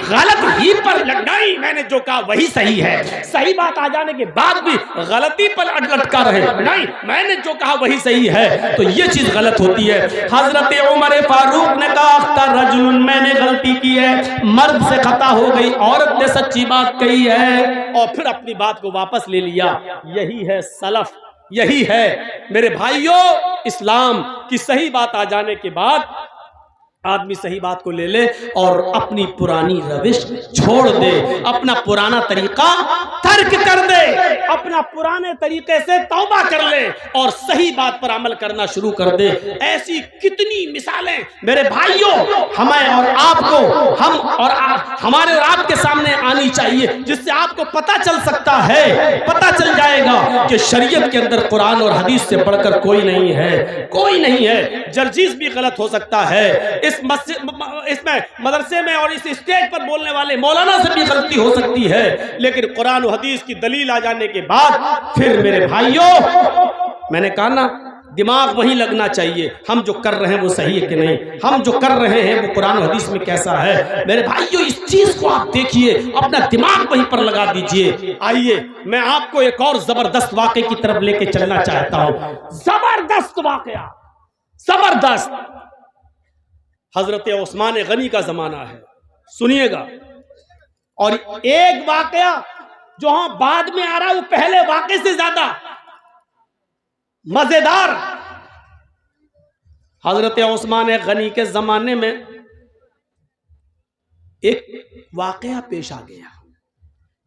गलत ही पर नहीं, मैंने जो कहा वही सही है, सही बात आ जाने के बाद भी गलती पर लटका रहे, नहीं मैंने जो कहा वही सही है, तो ये चीज गलत होती है। हजरत उमर फारूक ने कहा, अख्तर रजुलुन, मैंने गलती की है, मर्द से खता हो गई, औरत ने सच्ची बात कही है, और फिर अपनी बात को वापस ले लिया। यही है सलफ, यही है मेरे भाइयों। इस्लाम की सही बात आ जाने के बाद आदमी सही बात को ले ले और अपनी पुरानी रविश छोड़ दे, अपना पुराना तरीका तर्क कर दे, अपना पुराने तरीके से तौबा कर ले और सही बात पर अमल करना शुरू कर दे। ऐसी कितनी मिसालें मेरे भाइयों हमें और आपको, हम और हमारे और आपके सामने आनी चाहिए, जिससे आपको पता चल सकता है, पता चल जाएगा कि शरीयत के अंदर कुरान और हदीस से बढ़कर कोई नहीं है, कोई नहीं है। जर्जीस भी गलत हो सकता है, इसमें मदरसे में और इस स्टेज पर बोलने वाले मौलाना से भी गलती हो सकती है, लेकिन कुरान और हदीस की दलील आ जाने के बाद फिर मेरे भाइयों, मैंने कहा ना, दिमाग वहीं लगना चाहिए, हम जो कर रहे हैं वो सही है कि नहीं, हम जो कर रहे हैं वो कुरान और हदीस में कैसा है। मेरे भाइयों, इस चीज को आप देखिए, अपना दिमाग वहीं पर लगा दीजिए। आइए मैं आपको एक और जबरदस्त वाकये की तरफ लेके चलना चाहता हूं। जबरदस्त वाकया, जबरदस्त। हजरत उस्मान गनी का जमाना है, सुनिएगा। और एक वाकया जो हाँ बाद में आ रहा है वो पहले वाकये से ज्यादा मजेदार। हजरत उस्मान गनी के जमाने में एक वाकया पेश आ गया।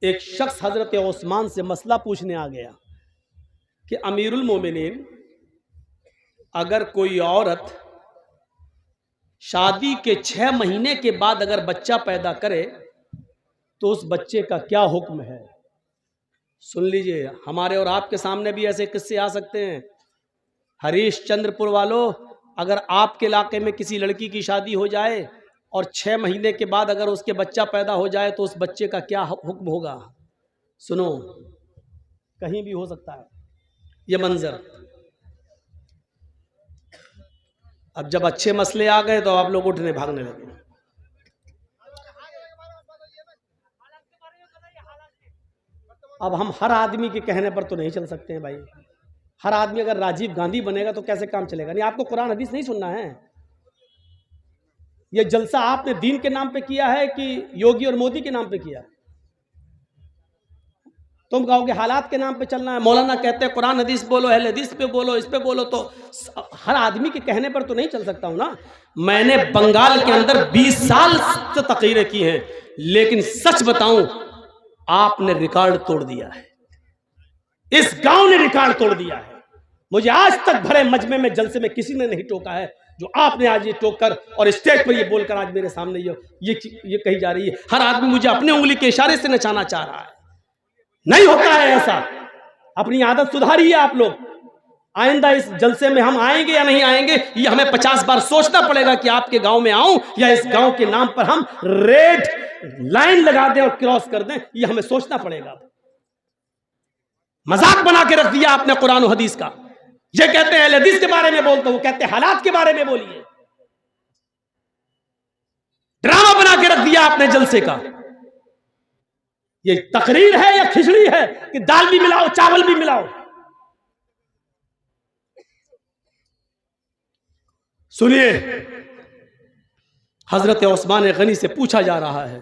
एक शख्स हजरत उस्मान से मसला पूछने आ गया कि अमीरुल मोमिनीन, अगर कोई औरत शादी के 6 महीने के बाद अगर बच्चा पैदा करे तो उस बच्चे का क्या हुक्म है? सुन लीजिए, हमारे और आपके सामने भी ऐसे किस्से आ सकते हैं। हरीश चंद्रपुर वालों, अगर आपके इलाके में किसी लड़की की शादी हो जाए और 6 महीने के बाद अगर उसके बच्चा पैदा हो जाए तो उस बच्चे का क्या हुक्म होगा? सुनो, कहीं भी हो सकता है ये मंजर। अब जब अच्छे मसले आ गए तो आप लोग उठने भागने लगे। अब हम हर आदमी के कहने पर तो नहीं चल सकते हैं भाई। हर आदमी अगर राजीव गांधी बनेगा तो कैसे काम चलेगा? नहीं, आपको कुरान हदीस नहीं सुनना है। ये जलसा आपने दीन के नाम पे किया है कि योगी और मोदी के नाम पे किया? तुम कहोगे हालात के नाम पे चलना है। मौलाना कहते हैं कुरान हदीस बोलो, अहले हदीस पे बोलो, इस पे बोलो, तो हर आदमी के कहने पर तो नहीं चल सकता हूं ना। मैंने बंगाल के अंदर 20 साल से तकरीरें की हैं, लेकिन सच बताऊं आपने रिकॉर्ड तोड़ दिया है, इस गांव ने रिकॉर्ड तोड़ दिया है। मुझे आज तक भरे मजमे में जलसे में किसी ने नहीं टोका है जो आपने आज ये टोक कर और स्टेज पर ये बोलकर आज मेरे सामने ये कही जा रही है। हर आदमी मुझे अपने उंगली के इशारे से नचाना चाह रहा है। नहीं होता है ऐसा। अपनी आदत सुधारिए आप लोग। आइंदा इस जलसे में हम आएंगे या नहीं आएंगे, ये हमें 50 बार सोचना पड़ेगा कि आपके गांव में आऊं या इस गांव के नाम पर हम रेड लाइन लगा दें और क्रॉस कर दें, ये हमें सोचना पड़ेगा। मजाक बना के रख दिया आपने कुरान और हदीस का। ये कहते हैं हदीस के बारे में बोलते, वो कहते हैं हालात के बारे में बोलिए। ड्रामा बना के रख दिया आपने जलसे का। ये तकरीर है या खिचड़ी है कि दाल भी मिलाओ चावल भी मिलाओ? सुनिए, हजरत उस्मान गनी से पूछा जा रहा है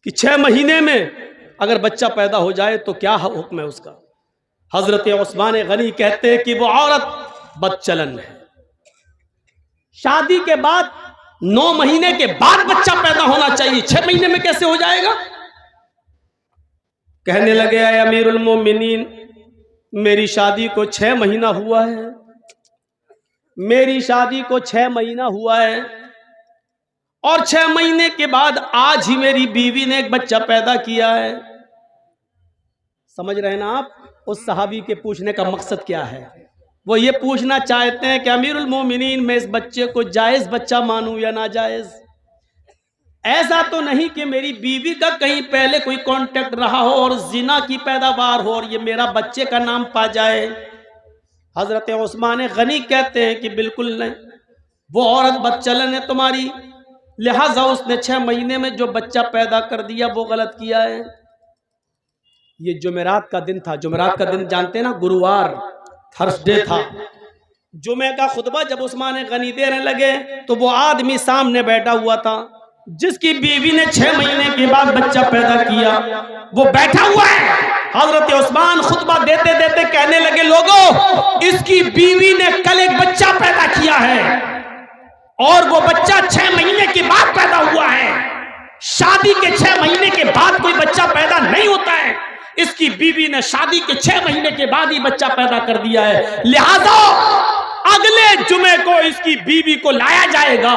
कि 6 महीने में अगर बच्चा पैदा हो जाए तो क्या हुक्म है उसका। हजरत उस्मान गनी कहते हैं कि वो औरत बदचलन है। शादी के बाद 9 महीने के बाद बच्चा पैदा होना चाहिए, 6 महीने में कैसे हो जाएगा? कहने लगे अमीरुल मोमिनीन, मेरी शादी को 6 महीना हुआ है, मेरी शादी को 6 महीना हुआ है और 6 महीने के बाद आज ही मेरी बीवी ने एक बच्चा पैदा किया है। समझ रहे हैं ना आप उस सहाबी के पूछने का मकसद क्या है? वो ये पूछना चाहते हैं कि अमीरुल मोमिनीन, मैं इस बच्चे को जायज बच्चा मानूं या नाजायज। ऐसा तो नहीं कि मेरी बीवी का कहीं पहले कोई कांटेक्ट रहा हो और जिना की पैदावार हो और ये मेरा बच्चे का नाम पा जाए। हजरत उस्मान गनी कहते हैं कि बिल्कुल नहीं, वो औरत बदचलन है तुम्हारी, लिहाजा उसने 6 महीने में जो बच्चा पैदा कर दिया वो गलत किया है। ये जुमेरात का दिन था। जुमेरात का दिन जानते हैं ना, गुरुवार, थर्सडे था। जुमे का खुतबा जब उस्मान गनी देने लगे तो वो आदमी सामने बैठा हुआ था जिसकी बीवी ने 6 महीने के बाद बच्चा पैदा किया, वो बैठा हुआ है। हजरत उस्मान खुतबा देते देते कहने लगे, लोगों, इसकी बीवी ने कल एक बच्चा पैदा किया है और वो बच्चा 6 महीने के बाद पैदा हुआ है। शादी के 6 महीने के बाद कोई बच्चा पैदा नहीं होता है। इसकी बीवी ने शादी के 6 महीने के बाद ही बच्चा पैदा कर दिया है। लिहाजा अगले जुमे को इसकी बीवी को लाया जाएगा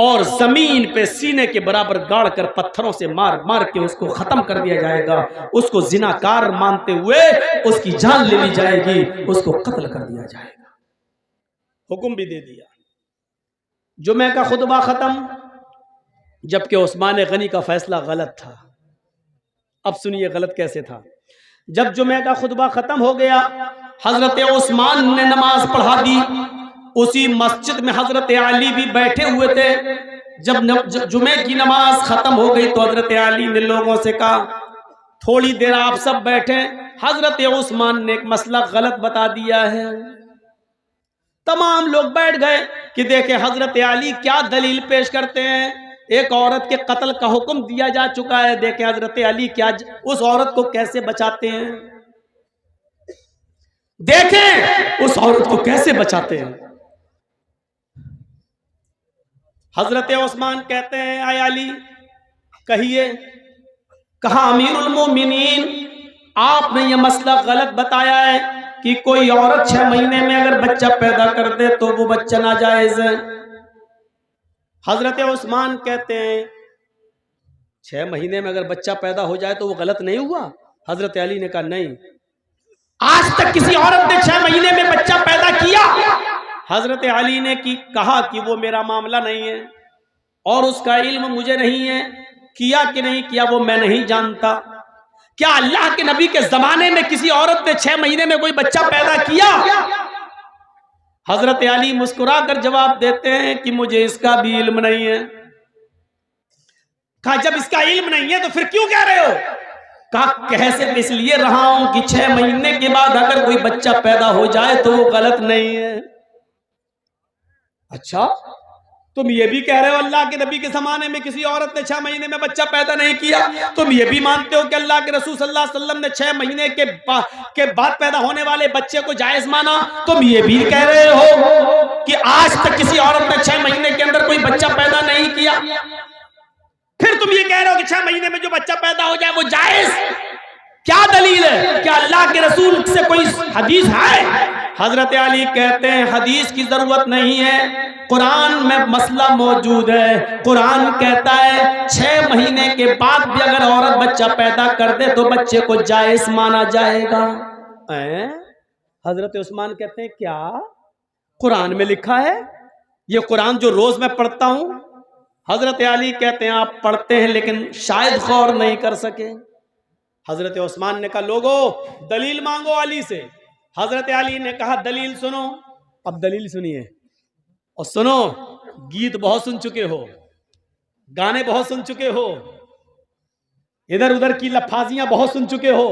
और जमीन पे सीने के बराबर गाड़ कर पत्थरों से मार मार के उसको खत्म कर दिया जाएगा। उसको जिनाकार मानते हुए उसकी जान ले ली जाएगी, उसको कत्ल कर दिया जाएगा। हुक्म भी दे दिया। जुमे का खुतबा खत्म, जबकि उस्मान गनी का फैसला गलत था। अब सुनिए गलत कैसे था। जब जुमे का खुतबा खत्म हो गया, हजरत उस्मान ने नमाज पढ़ा दी। उसी मस्जिद में हजरत अली भी बैठे हुए थे। जब जुमे की नमाज खत्म हो गई तो हजरत अली ने लोगों से कहा, थोड़ी देर आप सब बैठे, हजरत उस्मान ने एक मसला गलत बता दिया है। तमाम लोग बैठ गए कि देखे हजरत अली क्या दलील पेश करते हैं। एक औरत के कत्ल का हुक्म दिया जा चुका है, देखे हजरत अली क्या उस औरत को कैसे बचाते हैं, देखें उस औरत को कैसे बचाते हैं। हजरत उस्मान कहते हैं, आय अली कहिए। कहा, अमीरुल मोमिनीन, आपने ये मसला गलत बताया है कि कोई औरत 6 महीने में अगर बच्चा पैदा कर दे तो वो बच्चा नाजायज है। हजरत उस्मान कहते हैं, 6 महीने में अगर बच्चा पैदा हो जाए तो वो गलत नहीं हुआ? हजरत अली ने कहा, नहीं, आज तक किसी औरत ने 6 महीने में बच्चा पैदा किया? हजरत अली ने कहा कि वो मेरा मामला नहीं है और उसका इल्म मुझे नहीं है, किया कि नहीं किया वो मैं नहीं जानता। क्या अल्लाह के नबी के जमाने में किसी औरत ने 6 महीने में कोई बच्चा पैदा किया? हजरत अली मुस्कुरा कर जवाब देते हैं कि मुझे इसका भी इल्म नहीं है। कहा, जब इसका इल्म नहीं है तो फिर क्यों कह रहे हो? कहा, कह सिर्फ इसलिए रहा हूं कि 6 महीने के बाद अगर कोई बच्चा पैदा हो जाए तो वो गलत नहीं है। अच्छा, तुम ये भी कह रहे हो अल्लाह के नबी के ज़माने में किसी औरत ने 6 महीने में बच्चा पैदा नहीं किया। तुम ये भी मानते हो कि अल्लाह के रसूल सल्लल्लाहु अलैहि वसल्लम ने 6 महीने के बाद पैदा होने वाले बच्चे को जायज माना। तुम ये भी कह रहे हो कि आज तक किसी औरत ने 6 महीने के अंदर कोई बच्चा पैदा नहीं किया। फिर तुम ये कह रहे हो कि 6 महीने में जो बच्चा पैदा हो जाए वो जायज। क्या दलील है? क्या अल्लाह के रसूल से कोई हदीस है? हजरत अली कहते हैं हदीस की जरूरत नहीं है, कुरान में मसला मौजूद है। कुरान कहता है 6 महीने के बाद भी अगर औरत बच्चा पैदा कर दे तो बच्चे को जायज माना जाएगा। हजरत उस्मान कहते हैं क्या कुरान में लिखा है? ये कुरान जो रोज मैं पढ़ता हूं। हजरत अली कहते हैं आप पढ़ते हैं लेकिन शायद गौर नहीं कर सके। हजरत उस्मान ने कहा लोगों दलील मांगो अली से। हजरत अली ने कहा दलील सुनो। अब दलील सुनिए और सुनो, गीत बहुत सुन चुके हो, गाने बहुत सुन चुके हो, इधर उधर की लफाजियां बहुत सुन चुके हो।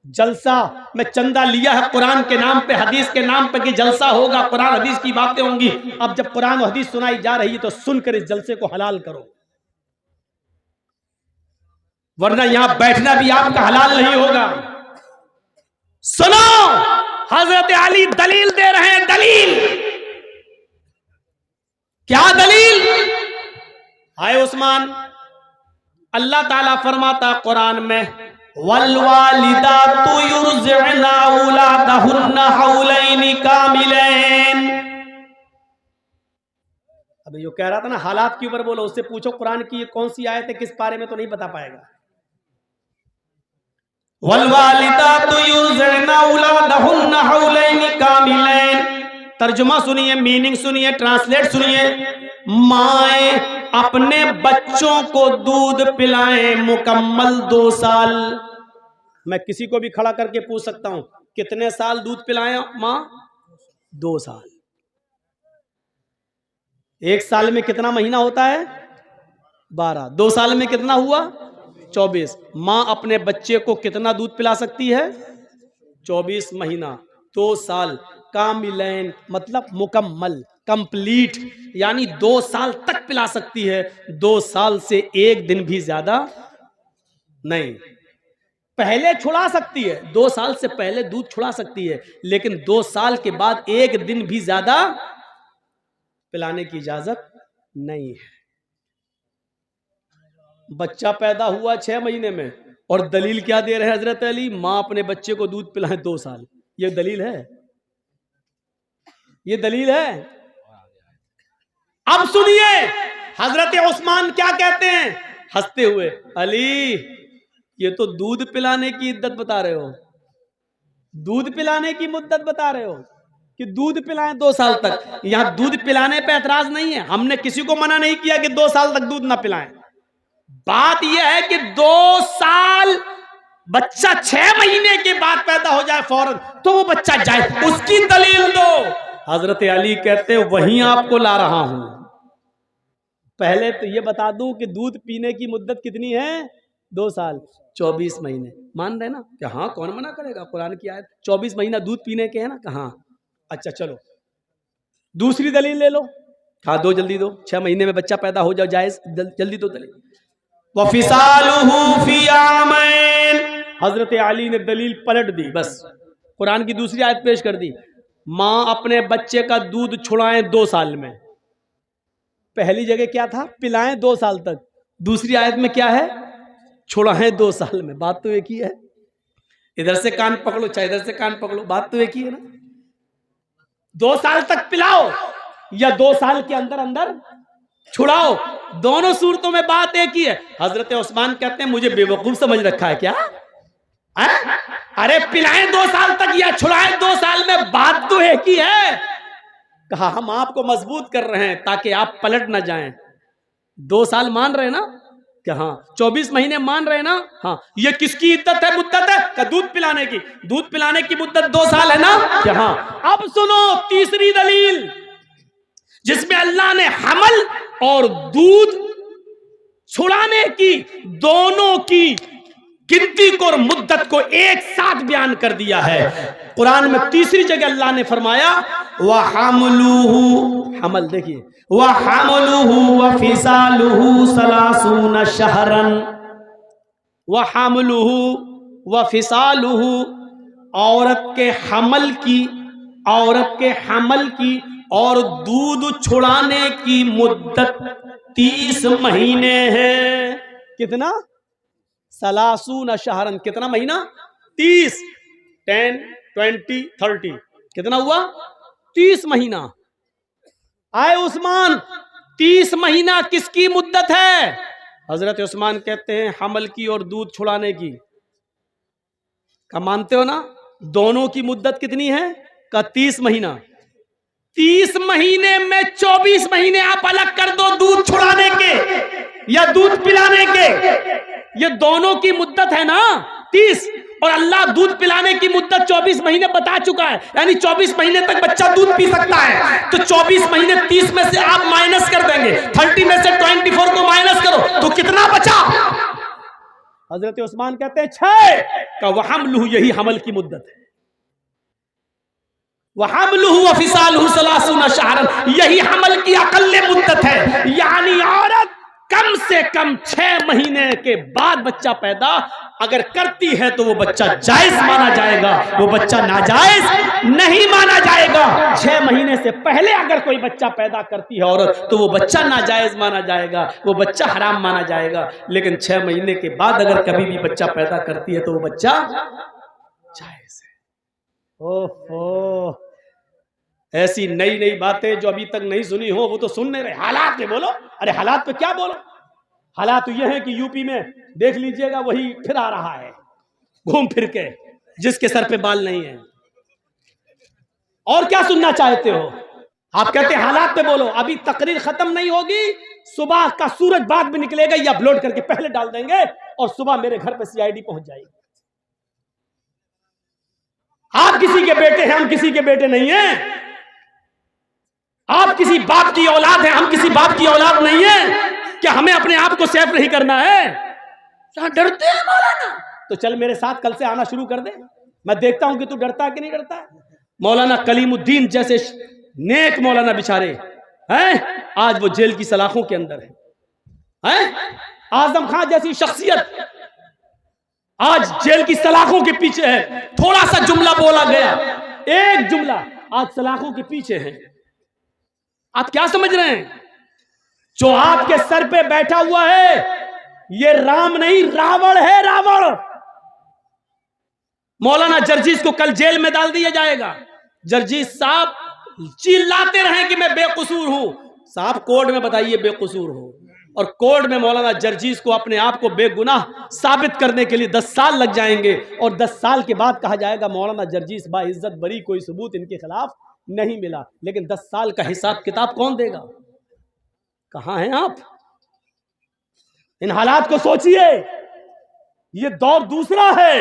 जलसा में चंदा लिया है कुरान के नाम पे, हदीस के नाम पे कि जलसा होगा, कुरान हदीस की बातें होंगी। अब जब कुरान और हदीस सुनाई जा रही है तो सुनकर इस जलसे को हलाल करो, वरना यहां बैठना भी आपका हलाल नहीं होगा। सुनो, हजरत अली दलील दे रहे हैं। दलील क्या? दलील हाय उस्मान, अल्लाह ताला फरमाता कुरान में वल्वालिदातु युरज़िअना औलादहुन्ना हौलैनि कामिलैन। अभी जो कह रहा था ना हालात के ऊपर बोलो, उससे पूछो कुरान की ये कौन सी आयत है, किस पारे में, तो नहीं बता पाएगा। वल्वालिदातु युरज़िअना औलादहुन्ना हौलैनि कामिलैन। तर्जुमा सुनिए, मीनिंग सुनिए, ट्रांसलेट सुनिए। माए अपने बच्चों को दूध पिलाएं मुकम्मल 2 साल। मैं किसी को भी खड़ा करके पूछ सकता हूं कितने साल दूध पिलाएं मां? 2 साल। 1 साल में कितना महीना होता है? 12। 2 साल में कितना हुआ? 24। मां अपने बच्चे को कितना दूध पिला सकती है? 24 महीना, 2 साल। कामिलैन मतलब मुकम्मल, कंप्लीट, यानी 2 साल तक पिला सकती है। 2 साल से 1 दिन भी ज्यादा नहीं। पहले छुड़ा सकती है, 2 साल से पहले दूध छुड़ा सकती है, लेकिन 2 साल के बाद 1 दिन भी ज्यादा पिलाने की इजाजत नहीं है। बच्चा पैदा हुआ 6 महीने में और दलील क्या दे रहे हैं हजरत अली? मां अपने बच्चे को दूध पिलाए 2 साल। ये दलील है? ये दलील है? अब सुनिए हजरत उस्मान क्या कहते हैं हंसते हुए, अली ये तो दूध पिलाने की इद्दत बता रहे हो, दूध पिलाने की मुद्दत बता रहे हो कि दूध पिलाएं 2 साल तक। यहां दूध पिलाने पे एतराज नहीं है, हमने किसी को मना नहीं किया कि 2 साल तक दूध ना पिलाएं। बात यह है कि 2 साल बच्चा 6 महीने के बाद पैदा हो जाए फौरन तो वो बच्चा जाए, उसकी दलील दो। हजरत अली कहते हैं वहीं आपको ला रहा हूं। पहले तो ये बता दूं कि दूध पीने की मुद्दत कितनी है? 2 साल, 24 महीने। मान रहे ना कि हाँ, कौन मना करेगा, कुरान की आयत 24 महीना दूध पीने के है ना। कहाँ? अच्छा चलो दूसरी दलील ले लो। हाँ दो, जल्दी दो। 6 महीने में बच्चा पैदा हो जाओ जायज, जल्दी दो दलील। वफिसालुहु फी आमैन। हजरत अली ने दलील पलट दी, बस कुरान की दूसरी आयत पेश कर दी। मां अपने बच्चे का दूध छुड़ाएं 2 साल में। पहली जगह क्या था? पिलाएं 2 साल तक। दूसरी आयत में क्या है? छुड़ाएं 2 साल में। बात तो एक ही है। इधर से कान पकड़ो चाहे इधर से कान पकड़ो, बात तो एक ही है ना। 2 साल तक पिलाओ या 2 साल के अंदर अंदर छुड़ाओ, दोनों सूरतों में बात एक ही है। हजरत उस्मान कहते हैं मुझे बेवकूफ समझ रखा है क्या? अरे पिलाएं 2 साल तक या छुड़ाएं 2 साल में, बात तो एक ही है। कहा हम आपको मजबूत कर रहे हैं ताकि आप पलट ना जाएं। 2 साल मान रहे ना क्या? हाँ। 24 महीने मान रहे ना? हाँ। ये किसकी इद्दत है, मुद्दत है? क्या दूध पिलाने की? दूध पिलाने की मुद्दत 2 साल है ना क्या? हाँ। अब सुनो तीसरी दलील जिसमें अल्लाह ने हमल और दूध छुड़ाने की दोनों की गिनती को और मुद्दत को एक साथ बयान कर दिया है। कुरान में तीसरी जगह अल्लाह ने फरमाया वहमलुहु, हमल देखिए, वहमलुहु वफिसालुहु सलासून शहरन, वहमलुहु वफिसालुहु, औरत के हमल की और दूध छुड़ाने की मुद्दत 30 महीने है। कितना? सलासून शहरन, कितना महीना? 30, 10, 20, 30, कितना हुआ? 30 महीना। आए उस्मान, 30 महीना किसकी मुद्दत है? हजरत उस्मान कहते हैं हमल की और दूध छुड़ाने की। क्या मानते हो ना? दोनों की मुद्दत कितनी है? का 30 महीना। 30 महीने में 24 महीने आप अलग कर दो दूध छुड़ाने के या दूध पिलाने के, ये दोनों की मुद्दत है ना 30, और अल्लाह दूध पिलाने की मुद्दत 24 महीने बता चुका है, यानी 24 महीने तक बच्चा दूध पी सकता है। तो 24 महीने 30 में से आप माइनस कर देंगे, 30 में से 24 को माइनस करो तो कितना बचा? हजरत उस्मान कहते हैं 6 का वहमलुहु, यही हमल की मुद्दत है। वहमलुहु वफिसालुहु सलासून शहरन, यही हमल की अकल्ले मुद्दत है। यानी औरत कम से कम 6 महीने के बाद बच्चा पैदा अगर करती है तो वो बच्चा जायज माना जाएगा, वो बच्चा नाजायज नहीं माना जाएगा। 6 महीने से पहले अगर कोई बच्चा पैदा करती है औरत तो वो बच्चा नाजायज माना जाएगा, वो बच्चा हराम माना जाएगा। लेकिन 6 महीने के बाद अगर कभी भी बच्चा पैदा करती है तो वो बच्चा जायज है। ओहो, ऐसी नई नई बातें जो अभी तक नहीं सुनी हो वो तो सुन नहीं रहे। हालात पे बोलो। अरे हालात पे क्या बोलो? हालात तो ये है कि यूपी में देख लीजिएगा वही फिर आ रहा है घूम फिर के, जिसके सर पे बाल नहीं है। और क्या सुनना चाहते हो? आप कहते हैं हालात पे बोलो। अभी तकरीर खत्म नहीं होगी, सुबह का सूरज बाद में निकलेगा, या अपलोड करके पहले डाल देंगे और सुबह मेरे घर पे सीआईडी पहुंच जाएगी। आप किसी के बेटे हैं, हम किसी के बेटे नहीं हैं। आप किसी बाप की औलाद है, हम किसी बाप की औलाद नहीं है। क्या हमें अपने आप को सेफ नहीं करना है? क्या डरते हैं मौलाना? तो चल मेरे साथ कल से आना शुरू कर दे, मैं देखता हूं कि तू डरता है कि नहीं डरता है। मौलाना कलीमुद्दीन जैसे नेक मौलाना बेचारे हैं, आज वो जेल की सलाखों के अंदर है। आजम खान जैसी शख्सियत आज जेल की सलाखों के पीछे है। थोड़ा सा जुमला बोला गया, एक जुमला, आज सलाखों के पीछे है। आप क्या समझ रहे हैं? जो आपके सर पे बैठा हुआ है ये राम नहीं रावण है, रावण। मौलाना जर्जीस को कल जेल में डाल दिया जाएगा। जर्जीस साहब चिल्लाते रहे कि मैं बेकसूर हूं। साहब कोर्ट में बताइए बेकसूर हो, और कोर्ट में मौलाना जर्जीस को अपने आप को बेगुनाह साबित करने के लिए 10 साल लग जाएंगे, और 10 साल के बाद कहा जाएगा मौलाना जर्जीस बाइज्जत बरी, कोई सबूत इनके खिलाफ नहीं मिला। लेकिन 10 साल का हिसाब किताब कौन देगा? कहां हैं आप? इन हालात को सोचिए। ये दौर दूसरा है।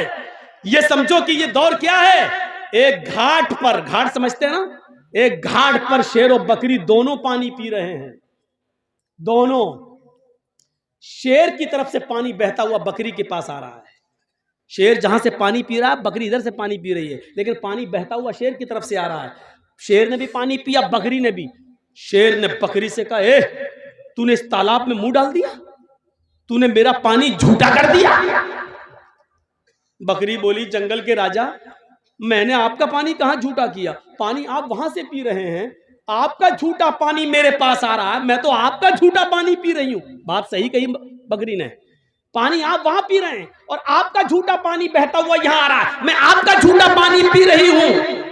ये समझो कि ये दौर क्या है? एक घाट पर, घाट समझते हैं ना, एक घाट पर शेर और बकरी दोनों पानी पी रहे हैं। दोनों, शेर की तरफ से पानी बहता हुआ बकरी के पास आ रहा है। शेर जहां से पानी पी रहा है, बकरी इधर से पानी पी रही है, लेकिन पानी बहता हुआ शेर की तरफ से आ रहा है। शेर ने भी पानी पिया, बकरी ने भी। शेर ने बकरी से कहा, ए तूने इस तालाब में मुंह डाल दिया, तूने मेरा पानी झूठा कर दिया। बकरी बोली, जंगल के राजा, मैंने आपका पानी कहां झूठा किया? पानी आप वहां से पी रहे हैं, आपका झूठा पानी मेरे पास आ रहा है, मैं तो आपका झूठा पानी पी रही हूं। बात सही कही बकरी ने। पानी आप वहां पी रहे हैं और आपका झूठा पानी बहता हुआ यहां आ रहा है, मैं आपका झूठा पानी पी रही हूं।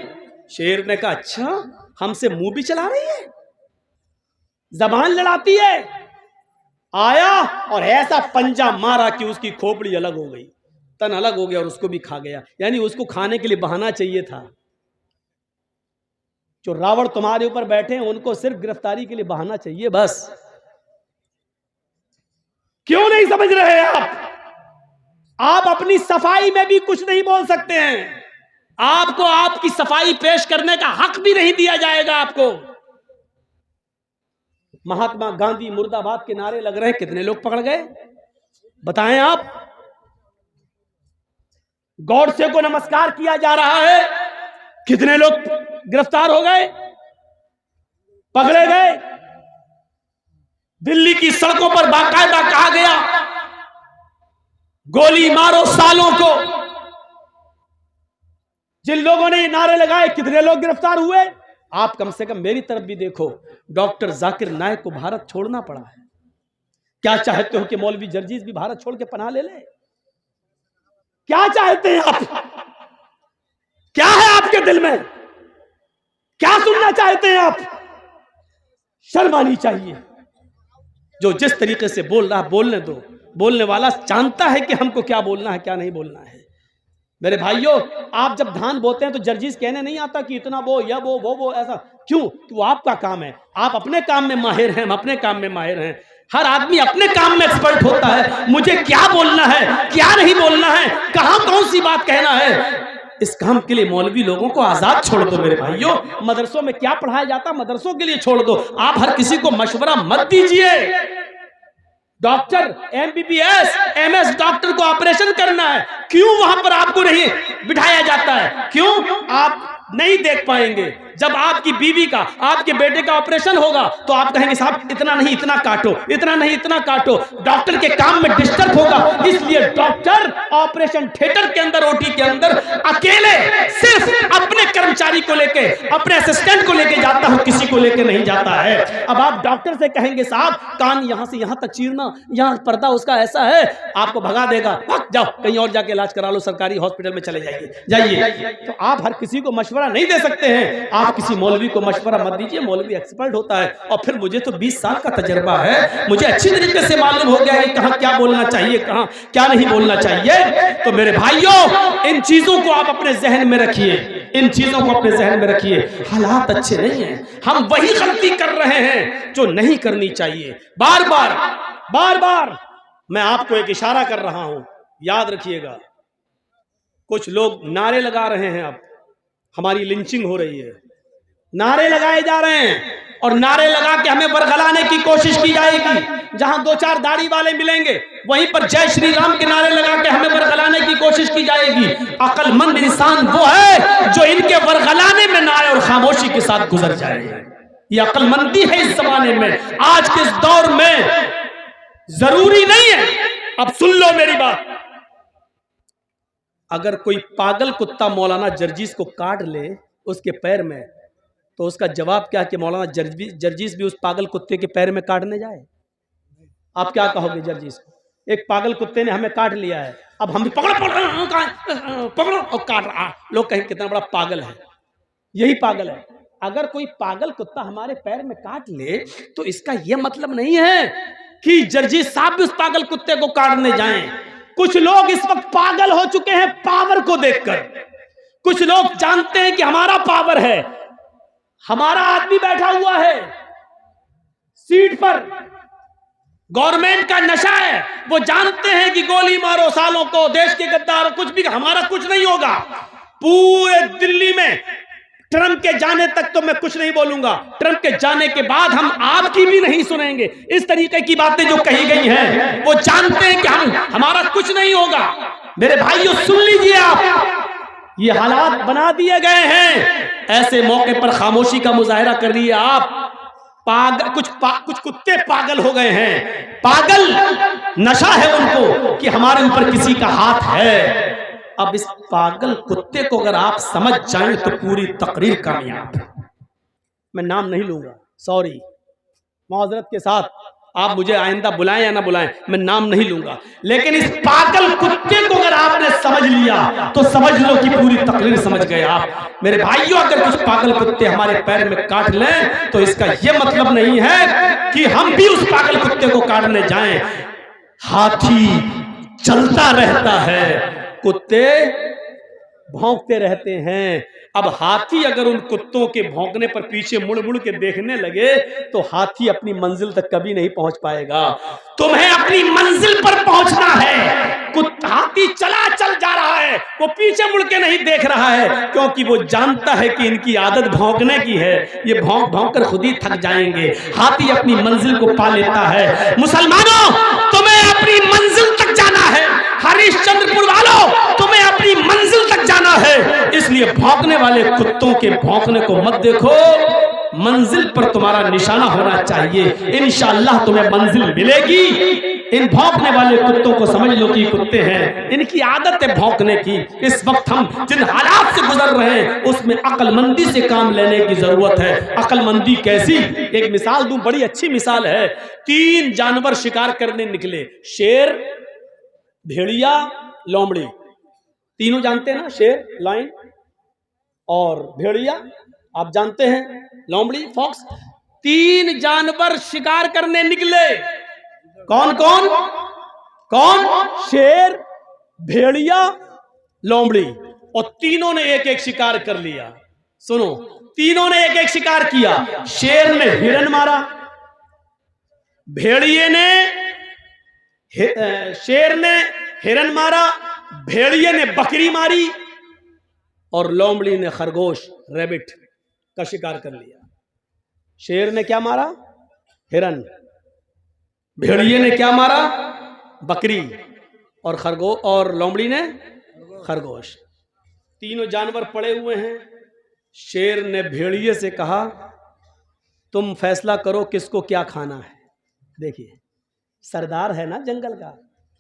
शेर ने कहा, अच्छा हमसे मुंह भी चला रही है, जबान लड़ाती है। आया और ऐसा पंजा मारा कि उसकी खोपड़ी अलग हो गई, तन अलग हो गया और उसको भी खा गया। यानी उसको खाने के लिए बहाना चाहिए था। जो रावण तुम्हारे ऊपर बैठे हैं उनको सिर्फ गिरफ्तारी के लिए बहाना चाहिए बस। क्यों नहीं समझ रहे आप अपनी सफाई में भी कुछ नहीं बोल सकते हैं। आपको आपकी सफाई पेश करने का हक भी नहीं दिया जाएगा आपको। महात्मा गांधी मुर्दाबाद के नारे लग रहे हैं, कितने लोग पकड़ गए बताएं आप? गॉडसे को नमस्कार किया जा रहा है। कितने लोग गिरफ्तार हो गए, पकड़े गए। दिल्ली की सड़कों पर बाकायदा कहा गया गोली मारो सालों को। जिन लोगों ने ये नारे लगाए, कितने लोग गिरफ्तार हुए। आप कम से कम मेरी तरफ भी देखो, डॉक्टर जाकिर नाइक को भारत छोड़ना पड़ा है। क्या चाहते हो कि मौलवी जर्जीस भी भारत छोड़ के पनाह ले ले? क्या चाहते हैं आप? क्या है आपके दिल में? क्या सुनना चाहते हैं आप? शर्म आनी चाहिए। जो जिस तरीके से बोल रहा है बोलने दो। बोलने वाला जानता है कि हमको क्या बोलना है क्या नहीं बोलना है। मेरे भाइयों, आप जब धान बोते हैं तो जर्जीस कहने नहीं आता कि इतना बो या वो ऐसा क्यों। तो वो आपका काम है, आप अपने काम में माहिर हैं, हम अपने काम में माहिर हैं। हर आदमी अपने काम में एक्सपर्ट होता है। मुझे क्या बोलना है क्या नहीं बोलना है, कहां कौन सी बात कहना है, इस काम के लिए मौलवी लोगों को आजाद छोड़ दो। मेरे भाइयों, मदरसों में क्या पढ़ाया जाता मदरसों के लिए छोड़ दो। आप हर किसी को मशवरा मत दीजिए। डॉक्टर MBBS MS डॉक्टर को ऑपरेशन करना है, क्यों वहां पर आपको नहीं बिठाया जाता है? क्यों? आप नहीं देख पाएंगे। जब आपकी बीवी का आपके बेटे का ऑपरेशन होगा तो आप कहेंगे साहब इतना नहीं इतना काटो, इतना नहीं इतना काटो। डॉक्टर के काम में डिस्टर्ब होगा, इसलिए डॉक्टर ऑपरेशन थिएटर के अंदर OT के अंदर अकेले सिर्फ अपने कर्मचारी को लेके अपने असिस्टेंट को लेके जाता है, किसी को लेके नहीं जाता है। अब आप डॉक्टर से कहेंगे साहब कान यहां से यहां तक चीरना, यहां पर्दा उसका ऐसा है, आपको भगा देगा, जाओ कहीं और जाके इलाज करा लो, सरकारी हॉस्पिटल में चले जाइए। तो आप हर किसी को मशवरा नहीं दे सकते हैं। आप किसी मौलवी को मशवरा मत दीजिए, मौलवी एक्सपर्ट होता है। और फिर मुझे तो 20 साल का तजर्बा है, मुझे अच्छी तरीके से मालूम हो गया है कहां क्या बोलना चाहिए कहां क्या नहीं बोलना चाहिए। तो मेरे भाइयों, इन चीजों को आप अपने जहन में रखिए, इन चीजों को अपने जहन में रखिए। हालात अच्छे नहीं हैं, हम वही गलती कर रहे हैं जो नहीं करनी चाहिए। बार बार मैं आपको एक इशारा कर रहा हूं, याद रखिएगा। कुछ लोग नारे लगा रहे हैं, अब हमारी लिंचिंग हो रही है, नारे लगाए जा रहे हैं और नारे लगा के हमें बरगलाने की कोशिश की जाएगी। जहां 2-4 दाढ़ी वाले मिलेंगे वहीं पर जय श्री राम के नारे लगा के हमें बरगलाने की कोशिश की जाएगी। अक्लमंद इंसान वो है जो इनके बरगलाने में ना आए और खामोशी के साथ गुजर जाए। ये अक्लमंदी है इस जमाने में, आज के इस दौर में। जरूरी नहीं है, अब सुन लो मेरी बात, अगर कोई पागल कुत्ता मौलाना जर्जीस को काट ले उसके पैर में, तो उसका जवाब क्या कि मौलाना जर्जीस भी उस पागल कुत्ते के पैर में काटने जाए? आप क्या कहोगे जर्जीस को? एक पागल कुत्ते ने हमें काट लिया है, अब हम भी पकड़ो और काट रहा। लोग कहें कितना बड़ा पागल है, यही पागल है। अगर कोई पागल कुत्ता हमारे पैर में काट ले तो इसका यह मतलब नहीं है कि जर्जीस साहब भी उस पागल कुत्ते को काटने जाएं। कुछ लोग इस वक्त पागल हो चुके हैं पावर को देखकर। कुछ लोग जानते हैं कि हमारा पावर है, हमारा आदमी बैठा हुआ है सीट पर, गवर्नमेंट का नशा है। वो जानते हैं कि गोली मारो सालों को, देश के गद्दार, कुछ भी, हमारा कुछ नहीं होगा। पूरे दिल्ली में ट्रंप के जाने तक तो मैं कुछ नहीं बोलूंगा, ट्रंप के जाने के बाद हम आपकी भी नहीं सुनेंगे। इस तरीके की बातें जो कही गई हैं, वो जानते हैं कि हमारा कुछ नहीं होगा। मेरे भाइयों सुन लीजिए, आप ये हालात बना दिए गए हैं, ऐसे मौके पर खामोशी का मुजाहरा कर रही है आप। कुछ कुत्ते पागल हो गए हैं, पागल नशा है उनको कि हमारे ऊपर किसी का हाथ है। अब इस पागल कुत्ते को अगर आप समझ जाएं तो पूरी तकरीर कामयाब है। मैं नाम नहीं लूंगा, सॉरी, माजरत के साथ, आप मुझे आइंदा बुलाएं या ना बुलाएं, मैं नाम नहीं लूंगा। लेकिन इस पागल कुत्ते को अगर आपने समझ लिया तो समझ लो कि पूरी तकरीर समझ गए आप। मेरे भाइयों, अगर कुछ पागल कुत्ते हमारे पैर में काट लें तो इसका यह मतलब नहीं है कि हम भी उस पागल कुत्ते को काटने जाएं। हाथी चलता रहता है, कुत्ते भौंकते रहते हैं। अब हाथी अगर उन कुत्तों के भौंकने पर पीछे मुड़ मुड़ के देखने लगे तो हाथी अपनी मंजिल तक कभी नहीं पहुंच पाएगा। तुम्हें अपनी मंजिल पर पहुंचना है। हाथी चल जा रहा है, वो पीछे मुड़ के नहीं देख रहा है, क्योंकि वो जानता है कि इनकी आदत भौंकने की है, ये भौंक भौंक कर खुद ही थक जाएंगे। हाथी अपनी मंजिल को पा लेता है। मुसलमानों, तुम्हें अपनी मंजिल तक जाना है। हरीशचंद्रपुर वालों, तुम्हें अपनी जाना है, इसलिए भौंकने वाले कुत्तों के भौंकने को मत देखो, मंजिल पर तुम्हारा निशाना होना चाहिए, इंशाअल्लाह तुम्हें मंजिल मिलेगी। इन भौंकने वाले कुत्तों को समझ लो कि कुत्ते हैं, इनकी आदत है भौंकने की। इस वक्त हम जिन हालात से गुजर रहे हैं उसमें अक्लमंदी से काम लेने की जरूरत है। अक्लमंदी कैसी? एक मिसाल दूं, बड़ी अच्छी मिसाल है। 3 जानवर शिकार करने निकले, शेर, भेड़िया, लोमड़ी। तीनों जानते हैं ना, शेर, लायन और भेड़िया, आप जानते हैं, लोमड़ी, फॉक्स। 3 जानवर शिकार करने निकले। कौन कौन? कौन? शेर, भेड़िया, लोमड़ी। और तीनों ने एक एक शिकार कर लिया। सुनो, तीनों ने एक एक शिकार किया। शेर ने हिरन मारा, भेड़िए ने शेर ने हिरन मारा, भेड़िए ने बकरी मारी और लोमड़ी ने खरगोश, रैबिट का शिकार कर लिया। शेर ने क्या मारा? हिरन। भेड़िए ने क्या मारा? बकरी। और खरगोश और लोमड़ी ने खरगोश। तीनों जानवर पड़े हुए हैं। शेर ने भेड़िए से कहा, तुम फैसला करो किसको क्या खाना है। देखिए, सरदार है ना जंगल का।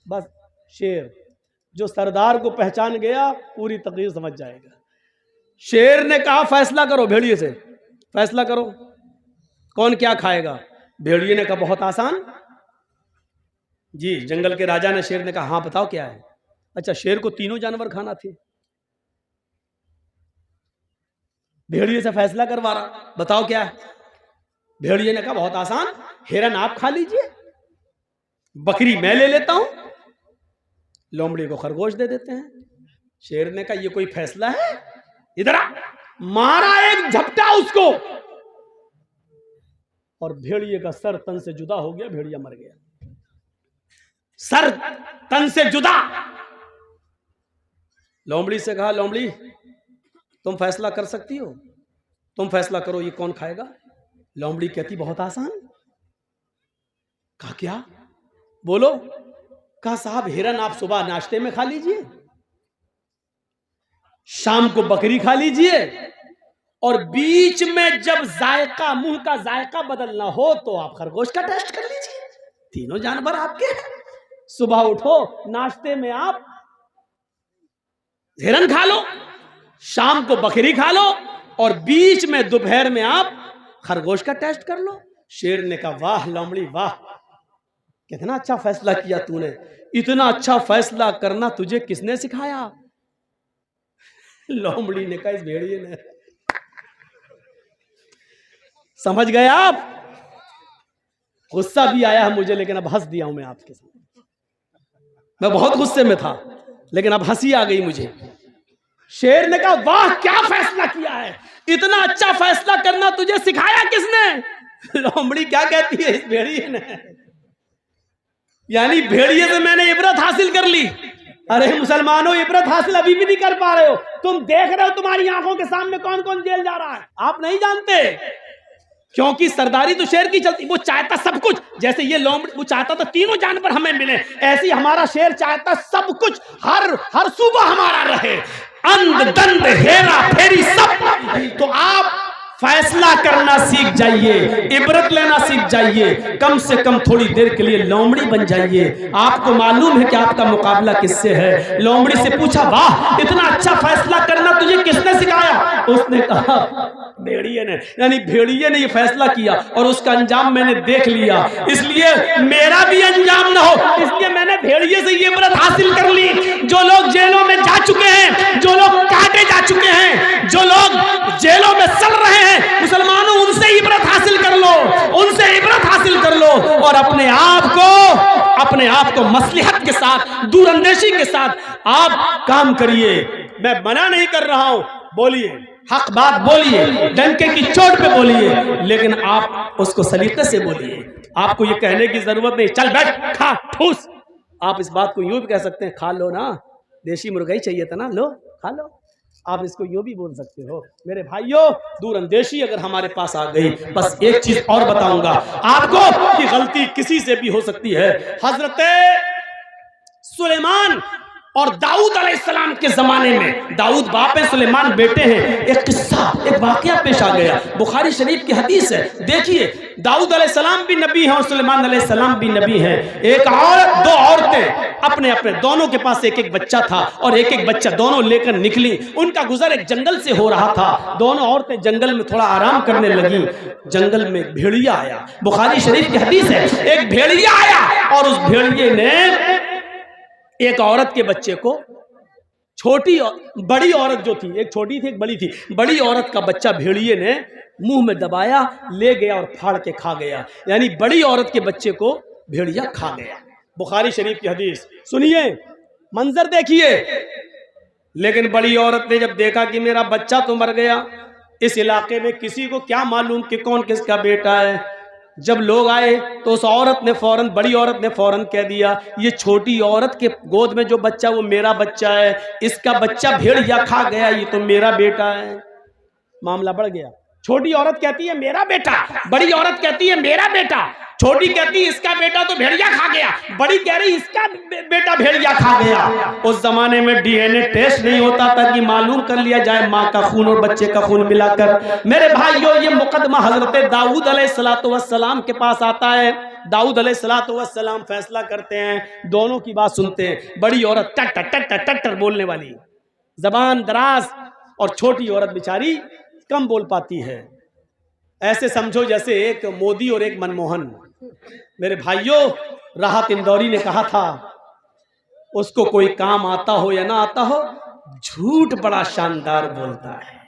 बस शेर, जो सरदार को पहचान गया पूरी तकदीर समझ जाएगा। शेर ने कहा, फैसला करो भेड़िए से, फैसला करो कौन क्या खाएगा। भेड़िए ने कहा, बहुत आसान जी। जंगल के राजा ने शेर ने कहा, हाँ बताओ क्या है। अच्छा, शेर को तीनों जानवर खाना थे। भेड़िए से फैसला करवा रहा, बताओ क्या है। भेड़िए ने कहा, बहुत आसान, हिरन आप खा लीजिए, बकरी मैं ले लेता हूं, लोमड़ी को खरगोश दे देते हैं। शेर ने कहा, ये कोई फैसला है? इधर आ। मारा एक झपटा उसको और भेड़िए का सर तन से जुदा हो गया, भेड़िया मर गया। सर तन से जुदा। लोमड़ी से कहा, लोमड़ी तुम फैसला कर सकती हो, तुम फैसला करो ये कौन खाएगा। लोमड़ी कहती, बहुत आसान। कहा क्या? बोलो। कहा, साहब हिरन आप सुबह नाश्ते में खा लीजिए, शाम को बकरी खा लीजिए, और बीच में जब जायका, मुंह का जायका बदलना हो तो आप खरगोश का टेस्ट कर लीजिए। तीनों जानवर आपके। सुबह उठो, नाश्ते में आप हिरन खा लो, शाम को बकरी खा लो, और बीच में दोपहर में आप खरगोश का टेस्ट कर लो। शेर ने कहा, वाह लोमड़ी वाह, कितना अच्छा फैसला किया तूने। इतना अच्छा फैसला करना तुझे किसने सिखाया? लोमड़ी ने कहा, इस भेड़िए ने। समझ गए आप? गुस्सा भी आया है मुझे, लेकिन अब हंस दिया हूं मैं आपके साथ। मैं बहुत गुस्से में था, लेकिन अब हंसी आ गई मुझे। शेर ने कहा, वाह क्या फैसला किया है, इतना अच्छा फैसला करना तुझे सिखाया किसने? लोमड़ी क्या कहती है, इस भेड़िए ने। यानी भेड़िए से मैंने इबरत हासिल कर ली। अरे मुसलमानों, इबरत हासिल अभी भी नहीं कर पा रहे हो। तुम देख रहे हो तुम्हारी आंखों के सामने कौन कौन जेल जा रहा है, आप नहीं जानते। क्योंकि सरदारी तो शेर की चलती, वो चाहता सब कुछ। जैसे ये लोमड़ी, वो चाहता था तीनों जानवर हमें मिले, ऐसे ही हमारा शेर चाहता सब कुछ, हर सूबा हमारा रहे, अंध दंड हेरा फेरी सब। तो आप फैसला करना सीख जाइए, इबरत लेना सीख जाइए, कम से कम थोड़ी देर के लिए लोमड़ी बन जाइए। आपको मालूम है कि आपका मुकाबला किससे है। लोमड़ी से पूछा, वाह इतना अच्छा फैसला करना तुझे किसने सिखाया? उसने कहा, भेड़िए ने। यानी भेड़िए ने ये फैसला किया और उसका अंजाम मैंने देख लिया, इसलिए मेरा भी अंजाम ना हो, इसलिए मैंने भेड़िए से ये इबरत हासिल कर ली। जो लोग जेलों में जा चुके हैं, जो लोग काटे जा चुके हैं, जो लोग जेलों में सड़ रहे हैं, मुसलमानों उनसे इबरत हासिल कर लो, उनसे इबरत हासिल कर लो, और अपने आप को मसलिहत के साथ, दूरअंदेशी के साथ आप काम करिए। मैं मना नहीं कर रहा हूं, बोलिए, हक बात बोलिए, डंके की चोट पे बोलिए, लेकिन आप उसको सलीके से बोलिए। आपको ये कहने की जरूरत नहीं, चल बैठ खा ठूस। आप इस बात को यूं भी कह सकते हैं, खा लो ना, देशी मुर्गा ही चाहिए था ना, लो खा लो। आप इसको यूं भी बोल सकते हो। मेरे भाइयों, दूरअंदेशी अगर हमारे पास आ गई, बस एक चीज और बताऊंगा आपको कि गलती किसी से भी हो सकती है। हजरत सुलेमान और दाऊद अलैहिस्सलाम के जमाने में, दाऊद बाप है, सुलेमान बेटे हैं, एक किस्सा, एक वाकया पेश आ गया। बुखारी शरीफ की हदीस है। देखिए, दाऊद अलैहिस्सलाम भी नबी हैं और सुलेमान अलैहिस्सलाम भी नबी हैं। एक औरत, दो औरतें अपने अपने, दोनों के पास एक एक बच्चा था और एक एक बच्चा दोनों लेकर निकली। उनका गुजर एक जंगल से हो रहा था। दोनों औरतें जंगल में थोड़ा आराम करने लगी। जंगल में भेड़िया आया। बुखारी शरीफ की हदीस है, एक भेड़िया आया और उस भेड़िए ने एक औरत के बच्चे को, बड़ी औरत जो थी, एक छोटी थी एक बड़ी थी, बड़ी औरत का बच्चा भेड़िए ने मुंह में दबाया, ले गया और फाड़ के खा गया। यानी बड़ी औरत के बच्चे को भेड़िया खा गया। बुखारी शरीफ की हदीस सुनिए, मंजर देखिए। लेकिन बड़ी औरत ने जब देखा कि मेरा बच्चा तो मर गया, इस इलाके में किसी को क्या मालूम कि कौन किसका बेटा है। जब लोग आए तो उस औरत ने फौरन, बड़ी औरत ने फौरन कह दिया, ये छोटी औरत के गोद में जो बच्चा वो मेरा बच्चा है, इसका बच्चा भेड़िया खा गया, ये तो मेरा बेटा है। मामला बढ़ गया। छोटी औरत कहती है मेरा बेटा, बड़ी औरत कहती है मेरा बेटा, छोटी कहती है इसका बेटा तो भेड़िया खा गया, बड़ी कह रही इसका बेटा भेड़िया खा गया। उस जमाने में डीएनए टेस्ट नहीं होता था कि मालूम कर लिया जाए माँ का खून और बच्चे का खून मिलाकर। मेरे भाइयों, ये मुकदमा हजरत दाऊद अलैहिस्सलाम के पास आता है। दाऊद अलैहिस्सलाम फैसला करते हैं, दोनों की बात सुनते हैं। बड़ी औरत टट टट टट टट बोलने वाली, जबान दराज, और छोटी औरत बेचारी कम बोल पाती है। ऐसे समझो जैसे एक मोदी और एक मनमोहन। मेरे भाइयों, राहत इंदौरी ने कहा था, उसको कोई काम आता हो या ना आता हो, झूठ बड़ा शानदार बोलता है,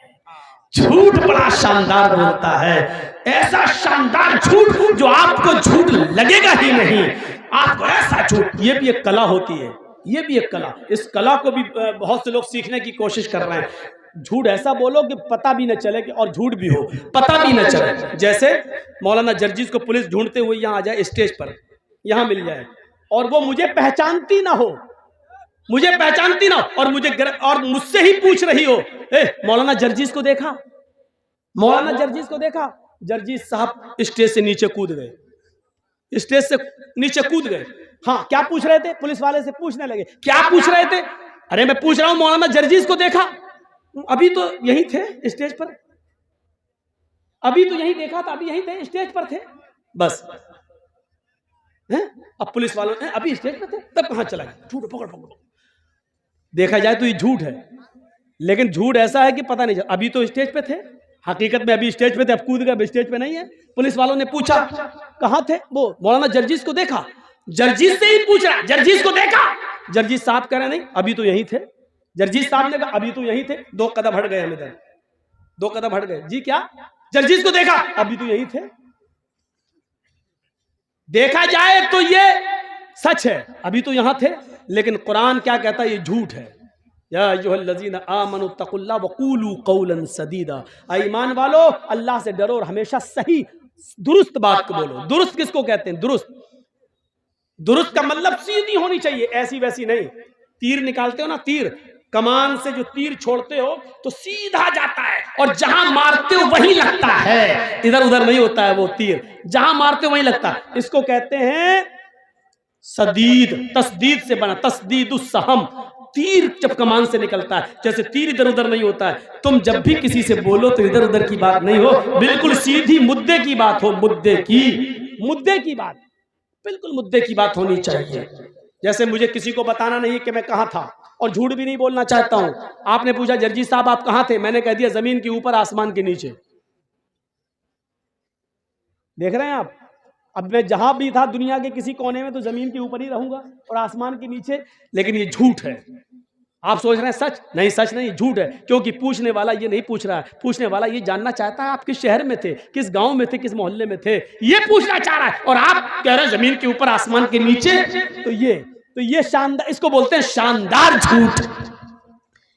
झूठ बड़ा शानदार बोलता है। ऐसा शानदार झूठ जो आपको झूठ लगेगा ही नहीं, आपको ऐसा झूठ। ये भी एक कला होती है, ये भी एक कला। इस कला को भी बहुत से लोग सीखने की कोशिश कर रहे हैं। झूठ ऐसा बोलो कि पता भी न चले कि, और झूठ भी हो पता भी न चले। जैसे मौलाना जर्जिस को पुलिस ढूंढते हुए यहाँ आ जाए, स्टेज पर यहाँ मिल जाए, और वो मुझे पहचानती ना हो, मुझे पहचानती ना हो, और मुझसे ही पूछ रही हो, मौलाना जर्जिस को देखा, मौलाना जर्जिस को देखा। जर्जिस साहब स्टेज से नीचे कूद गए, स्टेज से नीचे कूद गए। हाँ, क्या पूछ रहे थे? पुलिस वाले से पूछने लगे, क्या पूछ रहे थे? अरे मैं पूछ रहा हूं मौलाना जर्जिस को देखा? अभी तो यही थे स्टेज पर, अभी तो यही देखा था, अभी यही थे स्टेज पर थे बस। हैं? अब पुलिस वालों ने अभी स्टेज पर थे, तब कहां चला गया? झूठ, पकड़ पकड़ो। देखा जाए तो ये झूठ है, लेकिन झूठ ऐसा है कि पता नहीं चला। अभी तो स्टेज पे थे, हकीकत में अभी स्टेज पे थे, अब कूद गए, स्टेज पे नहीं है। पुलिस वालों ने पूछा कहां थे? वो मौलाना जर्जिस को देखा। जर्जिस से ही पूछ रहा, जर्जिस को देखा? जर्जिस साहब कह रहे नहीं, अभी तो यही थे। जर्जिस साहब ने कहा अभी तो यही थे, 2 कदम हट गए हम इधर, 2 कदम हट गए। जी क्या? जर्जिस को देखा? अभी तो यही थे। देखा जाए तो ये सच है, अभी तो यहां थे, लेकिन कुरान क्या कहता है? ये झूठ है। या अय्युहल्लज़ीना आमनु तक़ुल्लाह वक़ूलू क़ौलन सदीदा, ईमान वालो अल्लाह से डरो और हमेशा सही दुरुस्त बात को बोलो। दुरुस्त किसको कहते हैं? दुरुस्त, दुरुस्त का मतलब सीधी होनी चाहिए, ऐसी वैसी नहीं। तीर निकालते हो ना, तीर, कमान से जो तीर छोड़ते हो तो सीधा जाता है, और जहां मारते हो वहीं लगता है, इधर उधर नहीं होता है वो तीर, जहां मारते हो वहीं लगता है। इसको कहते हैं सदीद, तस्दीद से बना, तस्दीदुस सहम। तीर जब कमान से निकलता है, जैसे तीर इधर उधर नहीं होता है। तुम जब भी किसी से बोलो तो इधर उधर की बात नहीं हो, बिल्कुल सीधी मुद्दे की बात हो, मुद्दे की बात, बिल्कुल मुद्दे की बात होनी चाहिए। जैसे मुझे किसी को बताना नहीं कि मैं कहां था, और झूठ भी नहीं बोलना चाहता हूं। आपने पूछा जर्जी साहब आप कहां थे, मैंने कह दिया जमीन के ऊपर आसमान के नीचे। देख रहे हैं आप? अब मैं जहां भी था दुनिया के किसी कोने में तो जमीन के ऊपर ही रहूंगा और आसमान के नीचे, लेकिन ये झूठ है। आप सोच रहे हैं सच? नहीं, सच नहीं, झूठ है। क्योंकि पूछने वाला ये नहीं पूछ रहा है, पूछने वाला ये जानना चाहता है आप किस शहर में थे, किस गांव में थे, किस मोहल्ले में थे, ये पूछना चाह रहा है। और आप कह रहे हैं जमीन के ऊपर आसमान के नीचे। तो ये शानदार, इसको बोलते हैं शानदार झूठ,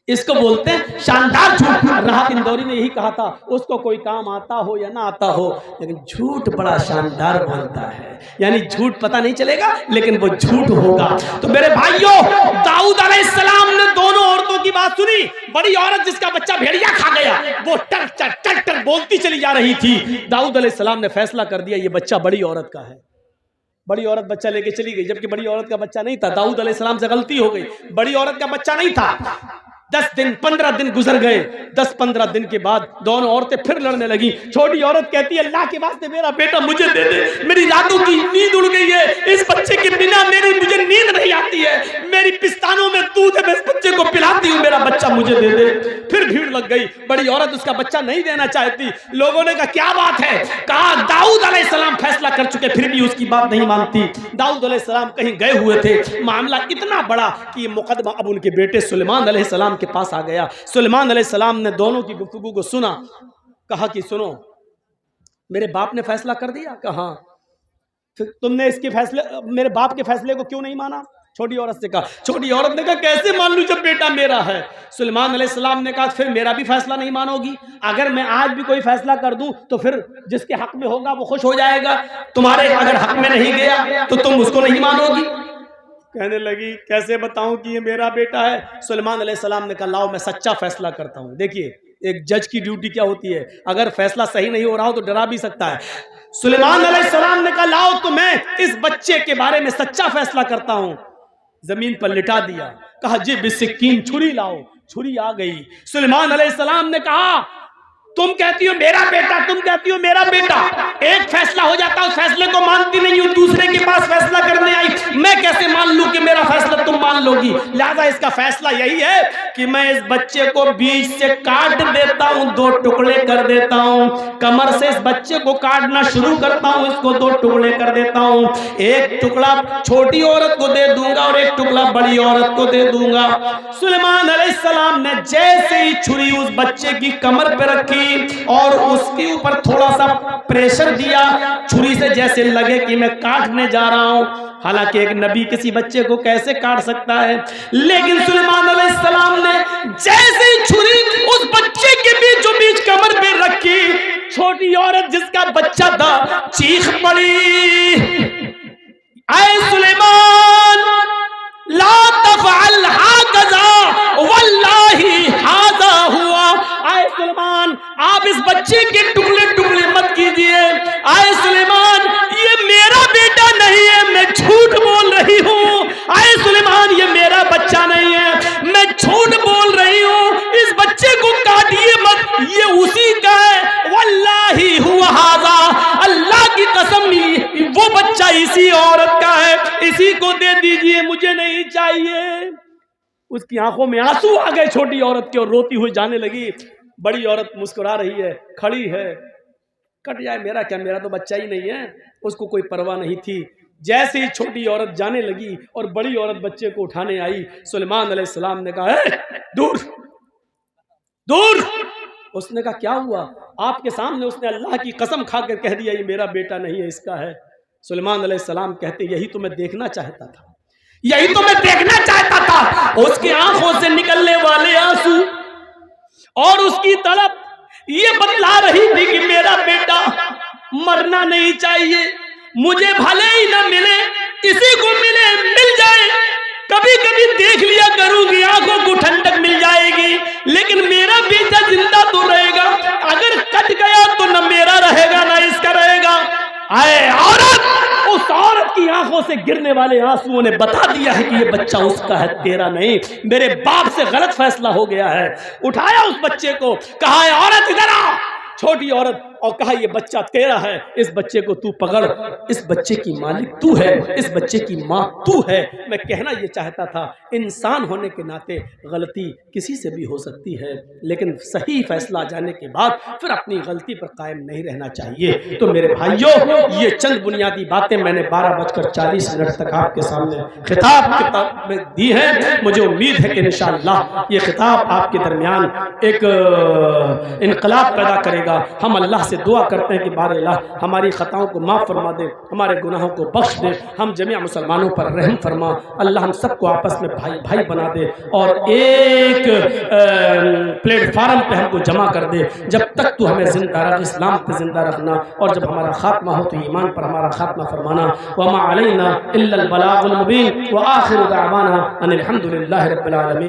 इसको बोलते हैं शानदार झूठ। राहत इंदौरी ने यही कहा था, उसको कोई काम आता हो या ना आता हो, लेकिन झूठ बड़ा शानदार बोलता है। यानी झूठ पता नहीं चलेगा, लेकिन वो झूठ होगा। तो मेरे भाइयों, दाऊद अलैहिस्सलाम ने दोनों औरतों की बात सुनी। बड़ी औरत जिसका बच्चा भेड़िया खा गया, वो टर टर टर टर बोलती चली जा रही थी। दाऊद अलैहिस्सलाम ने फैसला कर दिया ये बच्चा बड़ी औरत का है, बड़ी औरत बच्चा लेके चली गई, जबकि बड़ी औरत का बच्चा नहीं था। दाऊद अलैहिस्सलाम से गलती हो गई, बड़ी औरत का बच्चा नहीं था। 10 दिन 15 दिन गुजर गए। 10-15 दिन के बाद दोनों औरतें फिर लड़ने लगी। छोटी औरत कहती है, अल्लाह के वास्ते मेरा बेटा मुझे दे दे, मेरी रातों की नींद उड़ गई है, इस बच्चे के बिना मुझे नींद नहीं आती है, मेरी पिस्तानों में दूध है, मैं इस बच्चे को पिलाती हूँ, मेरा बच्चा मुझे दे दे। फिर भीड़ लग गई, बड़ी औरत उसका बच्चा नहीं देना चाहती। लोगों ने कहा क्या बात है, कहा दाऊद अलैहिस्सलाम फैसला कर चुके, फिर भी उसकी बात नहीं मानती। दाऊद अलैहिस्सलाम कहीं गए हुए थे, मामला इतना बड़ा कि ये मुकदमा अब उनके बेटे सुलेमान अलैहिस्सलाम के पास आ गया। सुलेमान अलैहिस्सलाम ने दोनों की गुफ्तगू को सुना, कहा कि सुनो, मेरे बाप ने फैसला कर दिया। कहा फिर तुमने इसके फैसले, मेरे बाप के फैसले को क्यों नहीं माना? छोटी औरत से कहा। छोटी औरत ने कहा कैसे मान लूं जब बेटा मेरा है? सुलेमान अलैहिस्सलाम ने कहा फिर मेरा भी फैसला नहीं मानोगी? अगर मैं आज भी कोई फैसला कर दूं तो फिर जिसके हक में होगा वो खुश हो जाएगा, तुम्हारे अगर हक में नहीं गया तो तुम उसको नहीं मानोगी। कहने लगी कैसे बताऊं कि ये मेरा बेटा है? सुलेमान अलैहिस्सलाम ने कहा लाओ मैं सच्चा फैसला करता हूं। देखिए एक जज की ड्यूटी क्या होती है, अगर फैसला सही नहीं हो रहा हो तो डरा भी सकता है। सुलेमान अलैहिस्सलाम ने कहा लाओ तो मैं इस बच्चे के बारे में सच्चा फैसला करता हूं। जमीन पर लिटा दिया, कहा जी बिस्किन छुरी लाओ। छुरी आ गई। सुलेमान अलैहिस्सलाम ने कहा तुम कहती हो मेरा बेटा, तुम कहती हो मेरा बेटा, एक फैसला हो जाता उस फैसले को मानती नहीं हूं, दूसरे के पास फैसला करने आई, मैं कैसे मान लूं कि मेरा फैसला तुम मान लोगी? लिहाजा इसका फैसला यही है कि मैं इस बच्चे को बीच से काट देता हूं, 2 टुकड़े कर देता हूं, कमर से इस बच्चे को काटना शुरू करता हूं, इसको 2 टुकड़े कर देता हूं, एक टुकड़ा छोटी औरत को दे दूंगा और एक टुकड़ा बड़ी औरत को दे दूंगा। सुलेमान अलैहिस्सलाम ने जैसे ही छुरी उस बच्चे की कमर पर रखी और उसके ऊपर थोड़ा सा प्रेशर दिया, छुरी से जैसे लगे कि मैं काटने जा रहा हूं। हालांकि एक नबी किसी बच्चे को कैसे काट सकता है, लेकिन सुलेमान अलैहिस्सलाम ने जैसे ही छुरी उस बच्चे के बीचों बीच कमर पे रखी, छोटी औरत जिसका बच्चा था चीख पड़ी, आए सुलेमान ला तफअल हाकज़ा वल्लाही हाज़ा हुआ। आए सुलेमान आप इस बच्चे के टुकड़े टुकड़े मत कीजिए। आए सुलेमान ये मेरा बेटा नहीं है, मैं झूठ बोल रही हूँ। आए सुलेमान ये मेरा बच्चा नहीं है, मैं झूठ बोल रही हूँ, इस बच्चे को काटिए मत, ये उसी का है। वल्लाही हुआ हाज़ा, अल्लाह की कसम वो बच्चा इसी औरत का है, इसी को दे दीजिए, मुझे नहीं चाहिए। उसकी आंखों में आंसू आ गए छोटी औरत के और रोती हुई जाने लगी। बड़ी औरत मुस्कुरा रही है, खड़ी है, कट जाए मेरा क्या, मेरा तो बच्चा ही नहीं है, उसको कोई परवाह नहीं थी। जैसे ही छोटी औरत जाने लगी और बड़ी औरत बच्चे को उठाने आई, सुलेमान अलैहिस्सलाम ने कहा दूर दूर। उसने कहा क्या हुआ? आपके सामने उसने अल्लाह की कसम खाकर कह दिया ये मेरा बेटा नहीं है, इसका है। सुलेमान अलैहिस्सलाम कहते यही तो मैं देखना चाहता था, यही तो मैं देखना चाहता था। उसकी आंखों से निकलने वाले आंसू और उसकी तड़प ये बतला रही थी कि मेरा बेटा मरना नहीं चाहिए, मुझे भले ही ना मिले, किसी को मिले मिल जाए, कभी कभी देख लिया करूंगी, आंखों को ठंडक मिल जाएगी, लेकिन मेरा बेटा जिंदा तो रहेगा। अगर कट गया तो न मेरा रहेगा ना इसका रहेगा। आए औरत, उस औरत की आंखों से गिरने वाले आंसुओं ने बता दिया है कि ये बच्चा उसका है, तेरा नहीं। मेरे बाप से गलत फैसला हो गया है। उठाया उस बच्चे को, कहा है औरत इधर आ, छोटी औरत, और कहा ये बच्चा तेरा है, इस बच्चे को तू पकड़, इस बच्चे की मालिक तू है, इस बच्चे की माँ तू है। मैं कहना ये चाहता था इंसान होने के नाते गलती किसी से भी हो सकती है, लेकिन सही फैसला जाने के बाद फिर अपनी गलती पर कायम नहीं रहना चाहिए। तो मेरे भाइयों, ये चंद बुनियादी बातें मैंने 12:40 तक आपके सामने खिताब में दी है। मुझे उम्मीद है कि इंशाअल्लाह ये खिताब आपके दरमियान एक इनकलाब पैदा करेगा। हम अल्लाह से दुआ करते हैं कि बार अल्लाह हमारी खताओं को माफ़ फरमा दे, हमारे गुनाहों को बख्श दे, हम जमीआ मुसलमानों पर रहम फरमा। अल्लाह हम सबको आपस में भाई भाई बना दे और एक प्लेटफार्म पे हमको जमा कर दे। जब तक तू हमें जिंदा रख, इस्लाम पे जिंदा रखना, और जब हमारा खात्मा हो तो ईमान पर हमारा खात्मा फरमाना। वमा अलैना इल्लल बलागुल मुबीन व आखिरु दावाना अनिल हम्दुलिल्लाहि रब्बिल आलमीन।